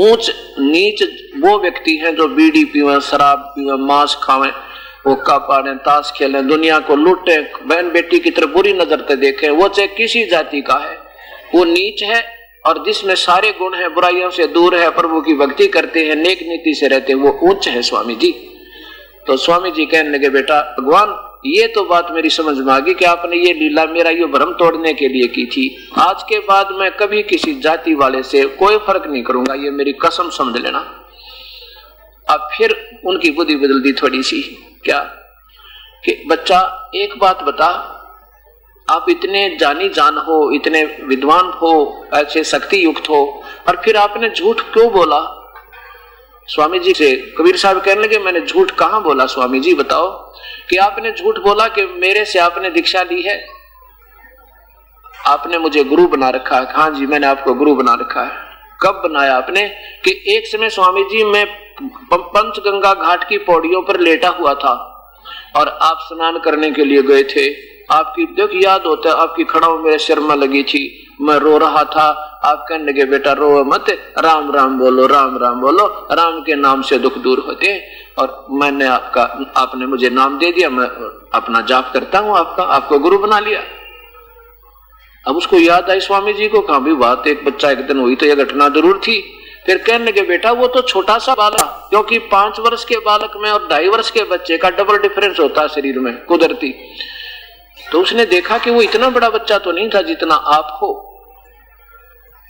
ऊंच नीच वो व्यक्ति हैं जो बीड़ी पीवे, शराब पीवे, मांस खावे, हुक्का पाड़े, ताश खेलें, दुनिया को लूटे, बहन बेटी की तरफ बुरी नजर से देखें, वो चाहे किसी जाति का है, वो नीच है। और जिसमें सारे गुण हैं, बुराइयों से दूर है, प्रभु की भक्ति करते हैं, नेक नीति से रहते हैं, वो उच्च है स्वामी जी। तो स्वामी जी कहने लगे, बेटा भगवान ये तो बात मेरी समझ में आ गई कि आपने ये लीला मेरा ये भ्रम तोड़ने के लिए की थी। आज के बाद मैं कभी किसी जाति वाले से कोई फर्क नहीं करूंगा, ये मेरी कसम समझ लेना। अब फिर उनकी बुद्धि बदल दी थोड़ी सी। क्या कि बच्चा एक बात बता, आप इतने जानी जान हो, इतने विद्वान हो, ऐसे शक्ति युक्त हो, और फिर आपने झूठ क्यों बोला? स्वामी जी से कबीर साहब कहने लगे, मैंने झूठ कहां बोला स्वामी जी, बताओ। कि आपने झूठ बोला कि मेरे से आपने दीक्षा ली है, आपने मुझे गुरु बना रखा है। हाँ जी, मैंने आपको गुरु बना रखा है। कब बनाया आपने? कि एक समय स्वामी जी मैं पंचगंगा घाट की पौड़ियों पर लेटा हुआ था और आप स्नान करने के लिए गए थे। आपकी देखो याद होता है, आपकी खड़ाऊ मेरे सिर में लगी थी, मैं रो रहा था। आप कहने लगे, बेटा रो मत, राम राम बोलो, राम राम बोलो, राम के नाम से दुख दूर होते हैं। और मैंने आपने मुझे नाम दे दिया, मैं अपना जाप करता हूं, आपको गुरु बना लिया। अब उसको याद आई स्वामी जी को, कहा भी बात एक बच्चा एक दिन हुई तो यह घटना जरूर थी। फिर कहने लगे, बेटा वो तो छोटा सा बालक, क्योंकि 5 वर्ष के बालक में और 2.5 वर्ष के बच्चे का डबल डिफरेंस होता है शरीर में कुदरती। तो उसने देखा कि वो इतना बड़ा बच्चा तो नहीं था जितना आप हो।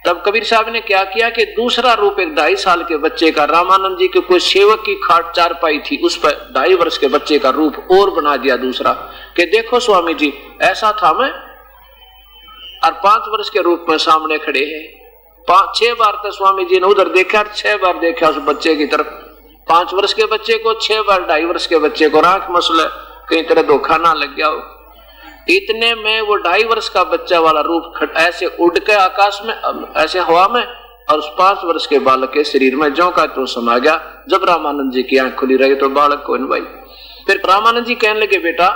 तब कबीर साहब ने क्या किया कि दूसरा रूप एक 2.5 साल के बच्चे का, रामानंद जी के कोई सेवक की खाट चारपाई थी, उस पर 2.5 वर्ष के बच्चे का रूप और बना दिया दूसरा, कि देखो स्वामी जी ऐसा था मैं, और 5 वर्ष के रूप में सामने खड़े हैं। 5-6 बार तो स्वामी जी ने उधर देखा, 6 बार देखा उस बच्चे की तरफ। 5 वर्ष के बच्चे को, 6 बार 2.5 वर्ष के बच्चे को, आंख मसले कहीं तरह धोखा ना लग गया हो। इतने में वो 2.5 वर्ष का बच्चा वाला रूप ऐसे उड़ के आकाश में, ऐसे हवा में, और उस 5 वर्ष के बालक के शरीर में ज्यों का तो समा गया। जब रामानंद जी की आंख खुली रही तो बालक को भाई। फिर रामानंद जी कहने लगे, बेटा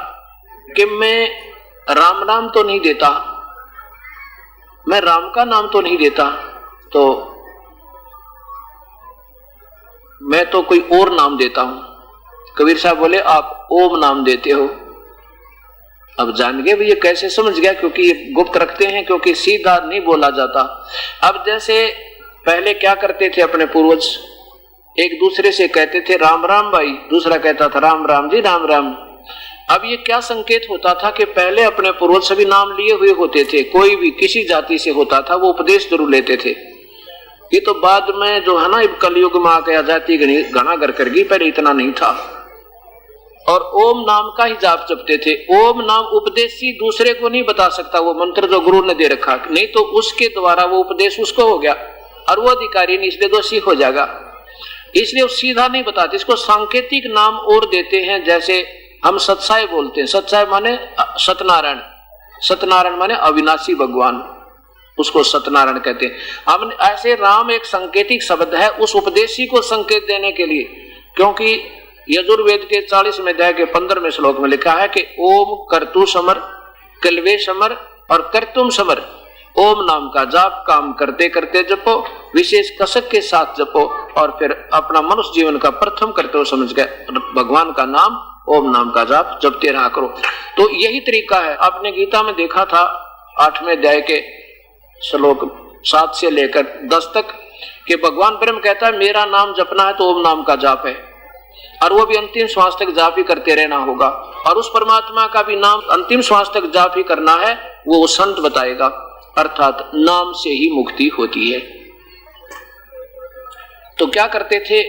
कि मैं राम नाम तो नहीं देता, मैं राम का नाम तो नहीं देता, तो मैं तो कोई और नाम देता हूं। कबीर साहब बोले, आप ओम नाम देते हो। अब जान गए ये कैसे समझ गया, क्योंकि ये गुप्त रखते हैं, क्योंकि सीधा नहीं बोला जाता। अब जैसे पहले क्या करते थे अपने पूर्वज, एक दूसरे से कहते थे राम राम भाई, दूसरा कहता था राम राम जी, राम राम। अब ये क्या संकेत होता था कि पहले अपने पूर्वज सभी नाम लिए हुए होते थे, कोई भी किसी जाति से होता था वो उपदेश जरूर लेते थे। ये तो बाद में जो है ना, कलयुग में आकर जाति घना घर कर गई, पहले इतना नहीं था। और ओम नाम का ही जाप जपते थे। ओम नाम उपदेशी दूसरे को नहीं बता सकता, वो मंत्र जो गुरु ने दे रखा, नहीं तो उसके द्वारा वो उपदेश उसको हो गया और वो अधिकारी नहीं, इसलिए दोषी हो जाएगा। इसलिए वो सीधा नहीं बताते, इसको सांकेतिक नाम और देते हैं। जैसे हम सत्साई बोलते हैं, सत्साई माने सत्यनारायण, सत्यनारायण माने अविनाशी भगवान, उसको सत्यनारायण कहते हैं। हम ऐसे राम एक संकेतिक शब्द है उस उपदेशी को संकेत देने के लिए, क्योंकि यजुर्वेद के 40वें अध्याय के 15वें श्लोक में लिखा है कि ओम कर्तु समर, कलवे समर और कर्तुम समर। ओम नाम का जाप काम करते करते जपो, विशेष कसक के साथ जपो, और फिर अपना मनुष्य जीवन का प्रथम कर्तव्य समझ गए भगवान का नाम, ओम नाम का जाप जपते रहा करो। तो यही तरीका है। आपने गीता में देखा था 8वें अध्याय के श्लोक 7 से लेकर 10 तक कि भगवान ब्रह्म कहता है मेरा नाम जपना है तो ओम नाम का जाप है, और वो भी अंतिम श्वास तक जाप ही करते रहना होगा। और उस परमात्मा का भी नाम अंतिम श्वास तक जाप ही करना है, वो संत बताएगा, अर्थात नाम से ही मुक्ति होती है। तो क्या करते थे,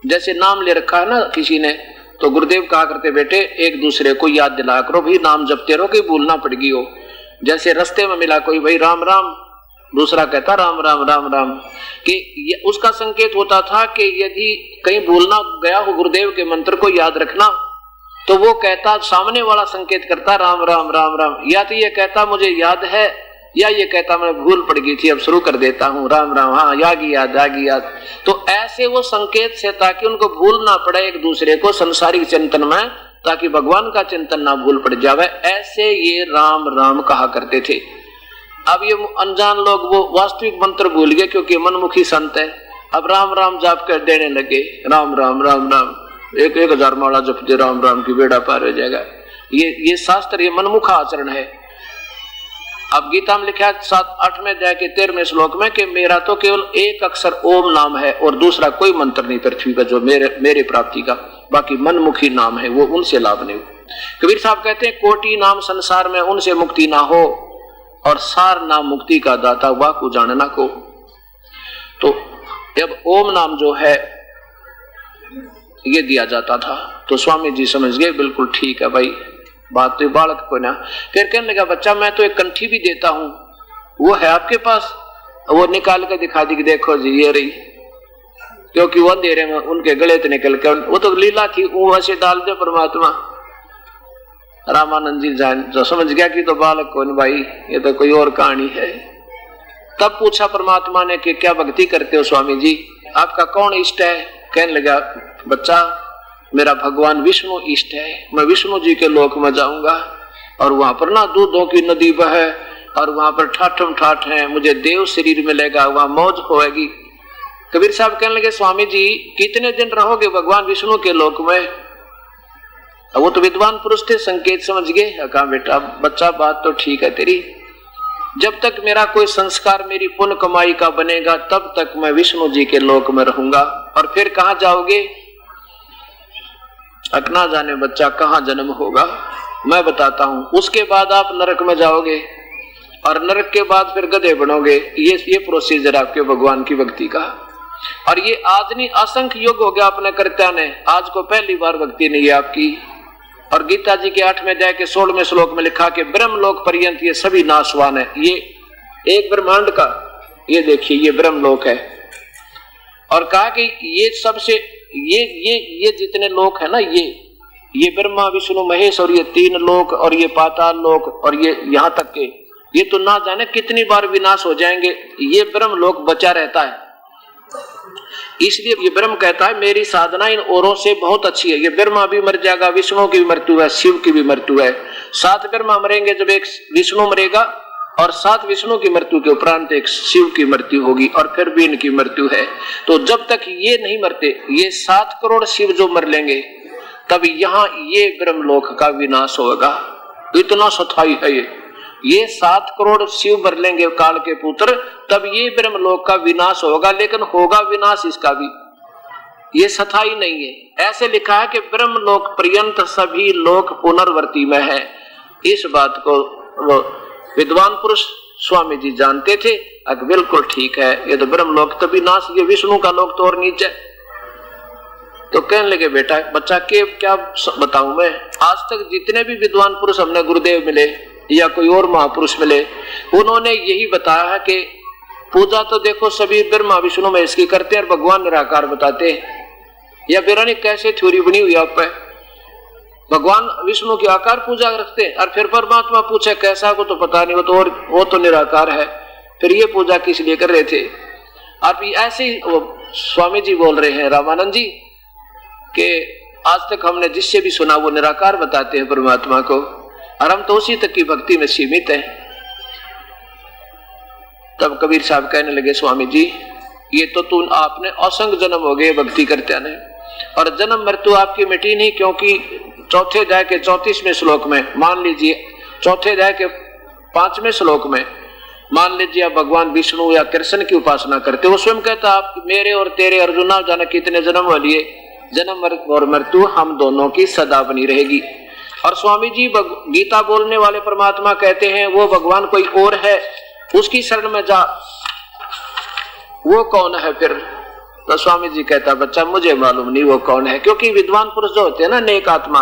जैसे नाम ले रखा है ना किसी ने, तो गुरुदेव कहा करते, बेटे एक दूसरे को याद दिलाया करो, भी नाम जपते रहो कि भूलना पड़गी हो। जैसे रास्ते में मिला कोई, भाई राम राम, दूसरा कहता राम राम राम राम, कि उसका संकेत होता था कि यदि कहीं भूलना गया हो गुरुदेव के मंत्र को याद रखना, तो वो कहता, सामने वाला संकेत करता राम राम राम राम, या तो ये कहता मुझे याद है, या ये कहता मैं भूल पड़ गई थी अब शुरू कर देता हूँ राम राम, हाँ यागी याद यागी याद। तो ऐसे वो संकेत से, ताकि उनको भूल ना पड़े एक दूसरे को संसारिक चिंतन में, ताकि भगवान का चिंतन ना भूल पड़ जावे, ऐसे ये राम राम कहा करते थे। अब ये अनजान लोग वो वास्तविक मंत्र भूल गए क्योंकि मनमुखी संत है। अब राम राम जाप कर देने लगे, राम राम राम राम, 1000 माला जप दे राम राम की बेड़ा पार हो जाएगा। ये शास्त्र, ये मनमुखा आचरण है। अब गीता में लिखा है 7-8वें अध्याय के 13वें श्लोक में कि मेरा तो केवल एक अक्षर ओम नाम है और दूसरा कोई मंत्र नहीं पृथ्वी पर जो मेरे प्राप्ति का, बाकी मनमुखी नाम है, वो उनसे लाभ नहीं। कबीर साहब कहते हैं कोटि नाम संसार में उनसे मुक्ति ना हो और सार नाम मुक्ति का दाता वाकु जानना को। तो जब ओम नाम जो है ये दिया जाता था तो स्वामी जी समझ गए बिल्कुल ठीक है भाई, बात तो बालक को ना। फिर कहने लगा बच्चा मैं तो एक कंठी भी देता हूं, वो है आपके पास? वो निकाल के दिखा दी कि देखो जी ये रही, क्योंकि वो अंधेरे में उनके गले से निकल के, वो तो लीला थी, वो वैसे डाल दे परमात्मा। रामानंद जी जान जो समझ गया कि तो बालक कौन भाई, ये तो कोई और कहानी है। तब पूछा परमात्मा ने कि क्या भक्ति करते हो स्वामी जी, आपका कौन इष्ट है? कहने लगा बच्चा मेरा भगवान विष्णु इष्ट है, मैं विष्णु जी के लोक में जाऊंगा और वहां पर ना दूधों की नदी बहे और वहां पर ठाठम ठाठ है, मुझे देव शरीर मिलेगा, वहां मौज होएगी। कबीर साहब कहने लगे स्वामी जी कितने दिन रहोगे भगवान विष्णु के लोक में? वो तो विद्वान पुरुष थे, संकेत समझ गए। कहा बेटा बच्चा बात तो ठीक है तेरी, जब तक मेरा कोई संस्कार मेरी पुण्य कमाई का बनेगा तब तक मैं विष्णु जी के लोक में रहूंगा। और फिर कहां जाओगे? अकना जाने बच्चा कहां जन्म होगा, मैं बताता हूं। उसके बाद आप नरक में जाओगे और नरक के बाद फिर गधे बनोगे। ये प्रोसीजर आपके भगवान की भक्ति का। और ये आज नहीं असंख्य युग हो गया अपने कर्ता ने, आज को पहली बार भक्ति नहीं है आपकी। और गीता जी के 8वें अध्याय के 16वें श्लोक में लिखा कि ब्रह्मलोक पर्यंत ये सभी नाशवान है। ये एक ब्रह्मांड का, ये देखिए ये ब्रह्मलोक है। और कहा कि ये सबसे ये जितने लोक है ना, ये ब्रह्मा विष्णु महेश और ये 3 लोक और ये पाताल लोक और ये यहाँ तक के, ये तो ना जाने कितनी बार विनाश हो जाएंगे, ये ब्रह्मलोक बचा रहता है। इसलिए ये ब्रह्म कहता है मेरी साधना इन औरों से बहुत अच्छी है। ये ब्रह्मा भी मर जाएगा, विष्णु की भी मृत्यु है, शिव की भी मृत्यु है। 7 ब्रह्मा मरेंगे जब एक विष्णु मरेगा, और 7 विष्णु की मृत्यु के उपरांत एक शिव की मृत्यु होगी और फिर भी इनकी मृत्यु है। तो जब तक ये नहीं मरते, ये 7 करोड़ शिव जो मर लेंगे तब यहाँ ये ब्रह्मलोक का विनाश होगा। तो इतना सथाई है ये 7 करोड़ शिव मर लेंगे काल के पुत्र, तब ये ब्रह्मलोक का विनाश होगा। लेकिन होगा विनाश इसका भी, ये सथाई नहीं है। ऐसे लिखा है कि ब्रह्मलोक पर्यंत सभी लोक पुनर्वर्ती में है। इस बात को विद्वान पुरुष स्वामी जी जानते थे। बिल्कुल ठीक है, ये तो ब्रह्मलोक तो विनाश, ये विष्णु का लोक तो और नीचे। तो कहने लगे बेटा बच्चा के क्या बताऊं मैं, आज तक जितने भी विद्वान पुरुष हमने गुरुदेव मिले या कोई और महापुरुष मिले, उन्होंने यही बताया है कि पूजा तो देखो सभी ब्रह्मा विष्णु महेश की करते हैं और भगवान निराकार बताते हैं। या बिरानी कैसे थ्योरी बनी हुई आप पे, भगवान विष्णु की आकार पूजा रखते हैं और फिर परमात्मा पूछे कैसा को तो पता नहीं, वो तो निराकार है, फिर ये पूजा किस लिए कर रहे थे। आप ऐसे ही स्वामी जी बोल रहे हैं रामानंद जी कि आज तक हमने जिससे भी सुना वो निराकार बताते हैं परमात्मा को, और हम तो उसी तक की भक्ति में सीमित हैं। तब कबीर साहब कहने लगे स्वामी जी ये तो आपने असंख्य जन्म हो गए भक्ति करते ने, और जन्म मृत्यु आपकी मिटी नहीं, क्योंकि 4थे अध्याय के 34वें श्लोक में मान लीजिए, 4थे अध्याय के 5वें श्लोक में मान लीजिए आप भगवान विष्णु या कृष्ण की उपासना करते हो, स्वयं कहता आप मेरे और तेरे अर्जुना जाने कितने जन्म वाली, जन्म और मृत्यु हम दोनों की सदा बनी रहेगी। और स्वामी जी गीता बोलने वाले परमात्मा कहते हैं वो भगवान कोई और है, उसकी शरण में जा, वो कौन है फिर? तो स्वामी जी कहता बच्चा मुझे मालूम नहीं वो कौन है, क्योंकि विद्वान पुरुष जो होते हैं ना नेक आत्मा,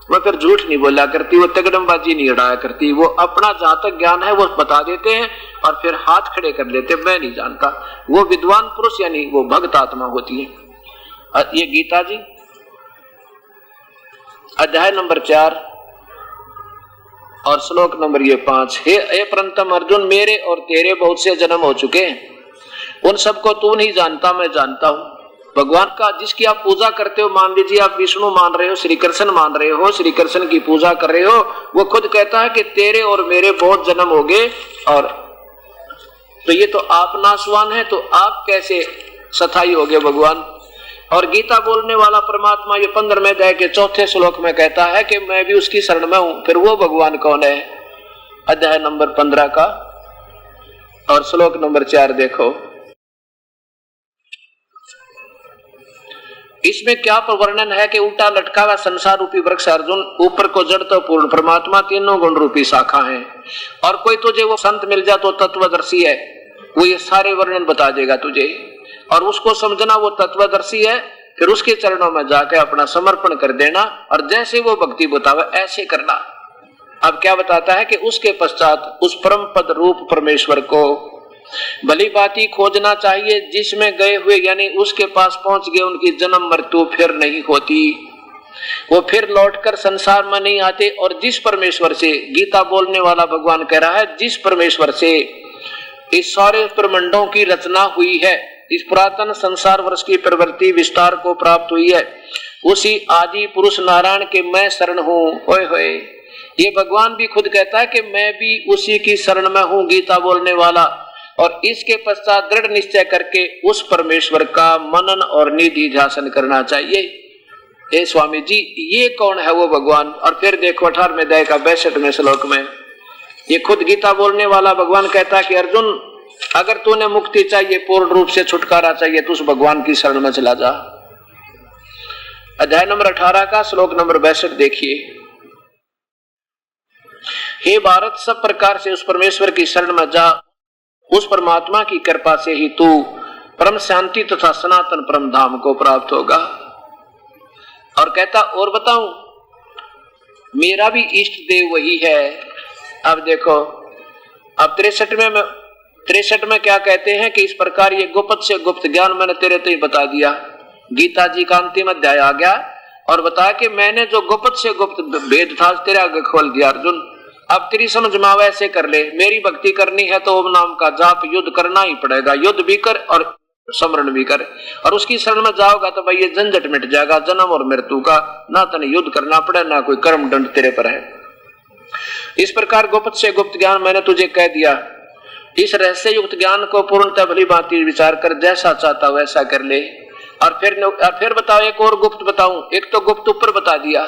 वो फिर झूठ नहीं बोला करती, वो तगड़मबाजी नहीं उड़ाया करती, वो अपना जहां तक ज्ञान है वो बता देते हैं और फिर हाथ खड़े कर लेते, मैं नहीं जानता। वो विद्वान पुरुष यानी वो भक्त आत्मा होती है। ये गीता जी अध्याय नंबर 4 और श्लोक नंबर 5। हे परंतम अर्जुन, मेरे और तेरे बहुत से जन्म हो चुके हैं, उन सबको तू नहीं जानता, मैं जानता हूं। भगवान का जिसकी आप पूजा करते हो, मान लीजिए आप विष्णु मान रहे हो, श्री कृष्ण मान रहे हो, श्री कृष्ण की पूजा कर रहे हो, वो खुद कहता है कि तेरे और मेरे बहुत जन्म हो गए और तो ये तो आप नाशवान है, तो आप कैसे सथाई हो गए भगवान। और गीता बोलने वाला परमात्मा ये 15वें अध्याय के 4थे श्लोक में कहता है कि मैं भी उसकी शरण में हूं। फिर वो भगवान कौन है? अध्याय नंबर 15 का और श्लोक नंबर 4 देखो। इसमें क्या वर्णन है कि उल्टा लटका हुआ संसार रूपी वृक्ष अर्जुन, ऊपर को जड़ तो पूर्ण परमात्मा, तीनों गुण रूपी शाखा है। और कोई तुझे वो संत मिल जाए तो तत्वदर्शी है, वो ये सारे वर्णन बता देगा तुझे, और उसको समझना वो तत्वदर्शी है। फिर उसके चरणों में जाके अपना समर्पण कर देना और जैसे वो भक्ति बतावे ऐसे करना। अब क्या बताता है कि उसके पश्चात उस परम पद रूप परमेश्वर को भली बाती खोजना चाहिए, जिसमें गए हुए यानी उसके पास पहुंच गए उनकी जन्म मृत्यु फिर नहीं होती, वो फिर लौटकर संसार में नहीं आते। और जिस परमेश्वर से गीता बोलने वाला भगवान कह रहा है, जिस परमेश्वर से इस सारे ब्रह्मांडों की रचना हुई है, इस पुरातन संसार वर्ष की प्रवृत्ति विस्तार को प्राप्त हुई है, उसी आदि पुरुष नारायण के मैं शरण हूं। ओए होए, ये भगवान भी खुद कहता है कि मैं भी उसी की शरण में हूं, गीता बोलने वाला। और इसके पश्चात दृढ़ निश्चय करके उस परमेश्वर का मनन और निधि ध्यान करना चाहिए। हे स्वामी जी, ये कौन है वो भगवान? और फिर देखो 18वें अध्याय का 62वें श्लोक में ये खुद गीता बोलने वाला भगवान कहता है कि अर्जुन, अगर तूने मुक्ति चाहिए, पूर्ण रूप से छुटकारा चाहिए, तो उस भगवान की शरण में चला जा। अध्याय नंबर 18 का श्लोक नंबर 62 देखिए। हे भारत, सब प्रकार से उस परमेश्वर की शरण में जा, उस परमात्मा की कृपा से ही तू परम शांति तथा सनातन परम धाम को प्राप्त होगा। और कहता और बताऊं, मेरा भी इष्ट देव वही है। अब देखो, अब 63 में क्या कहते हैं कि इस प्रकार ये गुप्त से गुप्त ज्ञान मैंने तेरे तो ही बता दिया। गीता जी का अंतिम अध्याय आ गया और बताया कि मैंने जो गुप्त से गुप्त भेद था तेरे आगे खोल दिया अर्जुन। अब तेरी समझ में आवे ऐसे कर ले। मेरी भक्ति करनी है तो ओम नाम का जाप युद्ध करना ही पड़ेगा, युद्ध भी कर और स्मरण भी कर। और उसकी शरण में जाओगा तो भाई ये झंझट मिट जाएगा जन्म और मृत्यु का, ना तने युद्ध करना पड़े ना कोई कर्म दंड तेरे पर है। इस प्रकार गुप्त से गुप्त ज्ञान मैंने तुझे कह दिया। इस रहस्य युक्त ज्ञान को पूर्णतः भली भांति विचार कर जैसा चाहता वैसा कर ले। और फिर बताओ, एक और गुप्त बताऊं। एक तो गुप्त ऊपर बता दिया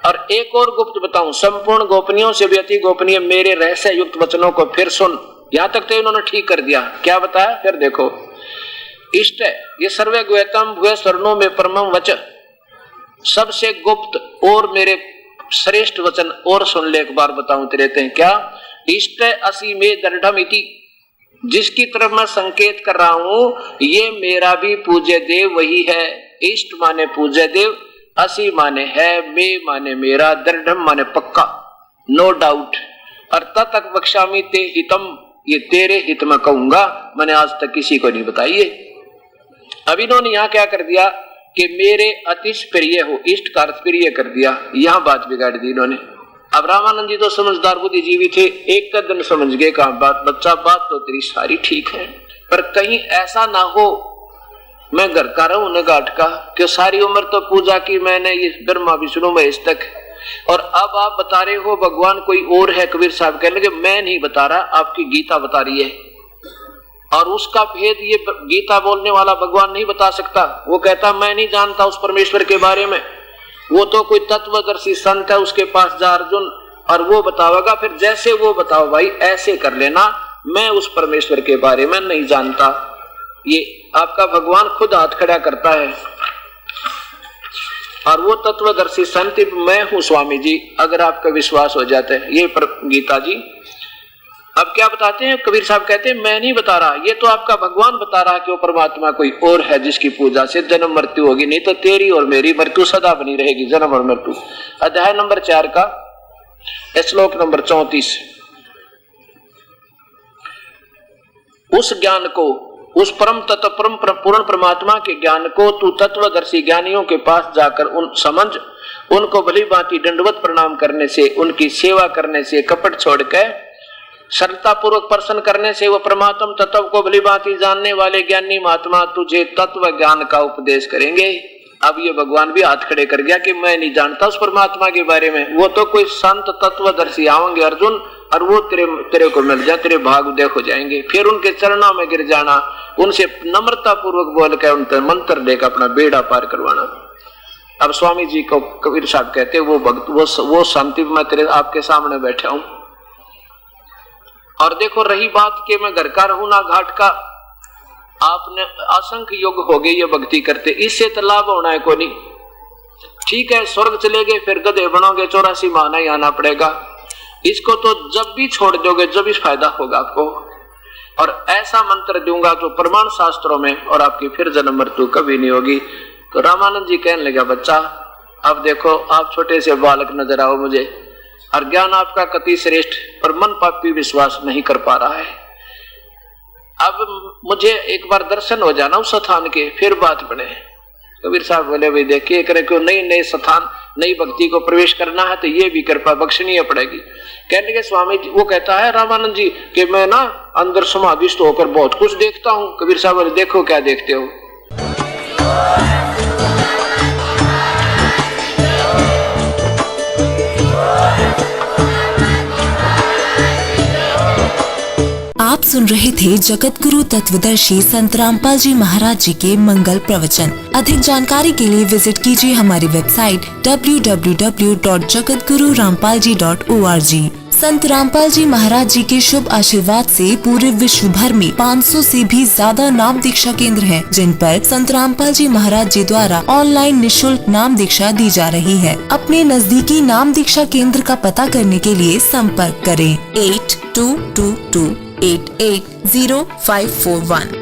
और एक और गुप्त बताऊं, संपूर्ण गोपनीयों से भी अति गोपनीय मेरे रहस्य युक्त वचनों को फिर सुन। यहां तक तो इन्होंने ठीक कर दिया। क्या बताया? फिर देखो, इष्ट ये सर्वे गुह्यतम भूय स्वर्णों में परमम वच, सबसे गुप्त और मेरे श्रेष्ठ वचन और सुन ले। एक बार बताऊं तेरे ते क्या? इष्ट असी में दृढ़म इति, जिसकी तरफ मैं संकेत कर रहा हूं ये मेरा भी पूज्य देव वही है। इष्ट माने पूज्य देव, असी माने है, मे माने मेरा, दृढ़म माने पक्का, नो डाउट। और तक बख्शामी ते हितम, ये तेरे हित में कहूंगा, मैंने आज तक किसी को नहीं बताइए। अब इन्होंने यहां क्या कर दिया कि मेरे अतिश प्रिय हो, इष्ट का अर्थ प्रिय कर दिया। यहां बात बिगाड़ दी इन्होंने। अब रामानंद जी तो समझदार बुद्धिजीवी थे, एक कदम समझ गए कहा बात बच्चा, बात तो तेरी सारी ठीक है, पर कहीं ऐसा ना हो मैं घर का रहूं न घाट का, कि सारी उम्र तो पूजा की मैंने इस ब्रह्मा विष्णु महेश तक, और अब आप बता रहे हो भगवान कोई और है। कबीर साहब कहने लगे मैं नहीं बता रहा, आपकी गीता बता रही है, और उसका भेद ये गीता बोलने वाला भगवान नहीं बता सकता। वो कहता मैं नहीं जानता उस परमेश्वर के बारे में, वो तो कोई तत्वदर्शी संत है, उसके पास जा अर्जुन और वो बतावेगा। फिर जैसे वो बताओ भाई ऐसे कर लेना, मैं उस परमेश्वर के बारे में नहीं जानता। ये आपका भगवान खुद हाथ खड़ा करता है, और वो तत्वदर्शी संत मैं हूं स्वामी जी, अगर आपका विश्वास हो जाता है। ये गीता जी अब क्या बताते हैं? कबीर साहब कहते हैं मैं नहीं बता रहा, ये तो आपका भगवान बता रहा कि वो परमात्मा कोई और है जिसकी पूजा से जन्म मृत्यु होगी, नहीं तो तेरी और मेरी मृत्यु सदा बनी रहेगी, जन्म और मृत्यु। अध्याय नंबर 4 का श्लोक नंबर 34। उस ज्ञान को, उस परम तत्व परम पूर्ण परमात्मा के ज्ञान को तू तत्वदर्शी ज्ञानियों के पास जाकर उन समझ, उनको भली भांति दंडवत प्रणाम करने से, उनकी सेवा करने से, कपट छोड़कर सरलता पूर्वक प्रश्न करने से वो परमात्म तत्व को भली भांति जानने वाले ज्ञानी महात्मा तुझे तत्व ज्ञान का उपदेश करेंगे। अब ये भगवान भी हाथ खड़े कर गया कि मैं नहीं जानता उस परमात्मा के बारे में, वो तो कोई संत तत्वदर्शी आएंगे अर्जुन, और वो तेरे को मिल जाए, तेरे भाग उदय हो जाएंगे। फिर उनके चरणों में गिर जाना, उनसे नम्रता पूर्वक बोल के उनसे मंत्र देकर अपना बेड़ा पार करवाना। अब स्वामी जी को कबीर साहब कहते वो भक्त वो शांति मैं तेरे आपके सामने बैठा हूं। और देखो रही बात कि मैं घर का रहूं ना घाट का, आपने असंख्य योग हो गए ये भक्ति करते, इससे तो लाभ होना है को नहीं। ठीक है स्वर्ग चले गए फिर गधे बनोगे, 84 माह ही आना पड़ेगा। इसको तो जब भी छोड़ दोगे जब भी फायदा होगा आपको। और ऐसा मंत्र दूंगा तो प्रमाण शास्त्रों में, और आपकी फिर जन्म मृत्यु कभी नहीं होगी। तो रामानंद जी कहने लगा बच्चा अब देखो आप छोटे से बालक नजर आओ मुझे, और ज्ञान आपका कति श्रेष्ठ, पर मन पापी विश्वास नहीं कर पा रहा है। अब मुझे एक बार दर्शन हो जाना उस स्थान के, फिर बात बने। कबीर साहब बोले भाई देखिए करे क्यों नए स्थान नई भक्ति को प्रवेश करना है तो ये भी कृपा बख्शनीय पड़ेगी। कहने के स्वामी जी वो कहता है रामानंद जी कि मैं ना अंदर समाधिस्थ होकर बहुत कुछ देखता हूँ। कबीर साहब बोले देखो क्या देखते हो। आप सुन रहे थे जगत गुरु तत्वदर्शी संत रामपाल जी महाराज जी के मंगल प्रवचन। अधिक जानकारी के लिए विजिट कीजिए हमारी वेबसाइट www.jagatgururampalji.org। संत रामपाल जी महाराज जी के शुभ आशीर्वाद से पूरे विश्व भर में 500 से भी ज्यादा नाम दीक्षा केंद्र हैं, जिन पर संत रामपाल जी महाराज जी द्वारा ऑनलाइन निशुल्क नाम दीक्षा दी जा रही है। अपने नजदीकी नाम दीक्षा केंद्र का पता करने के लिए संपर्क करें 8222880541।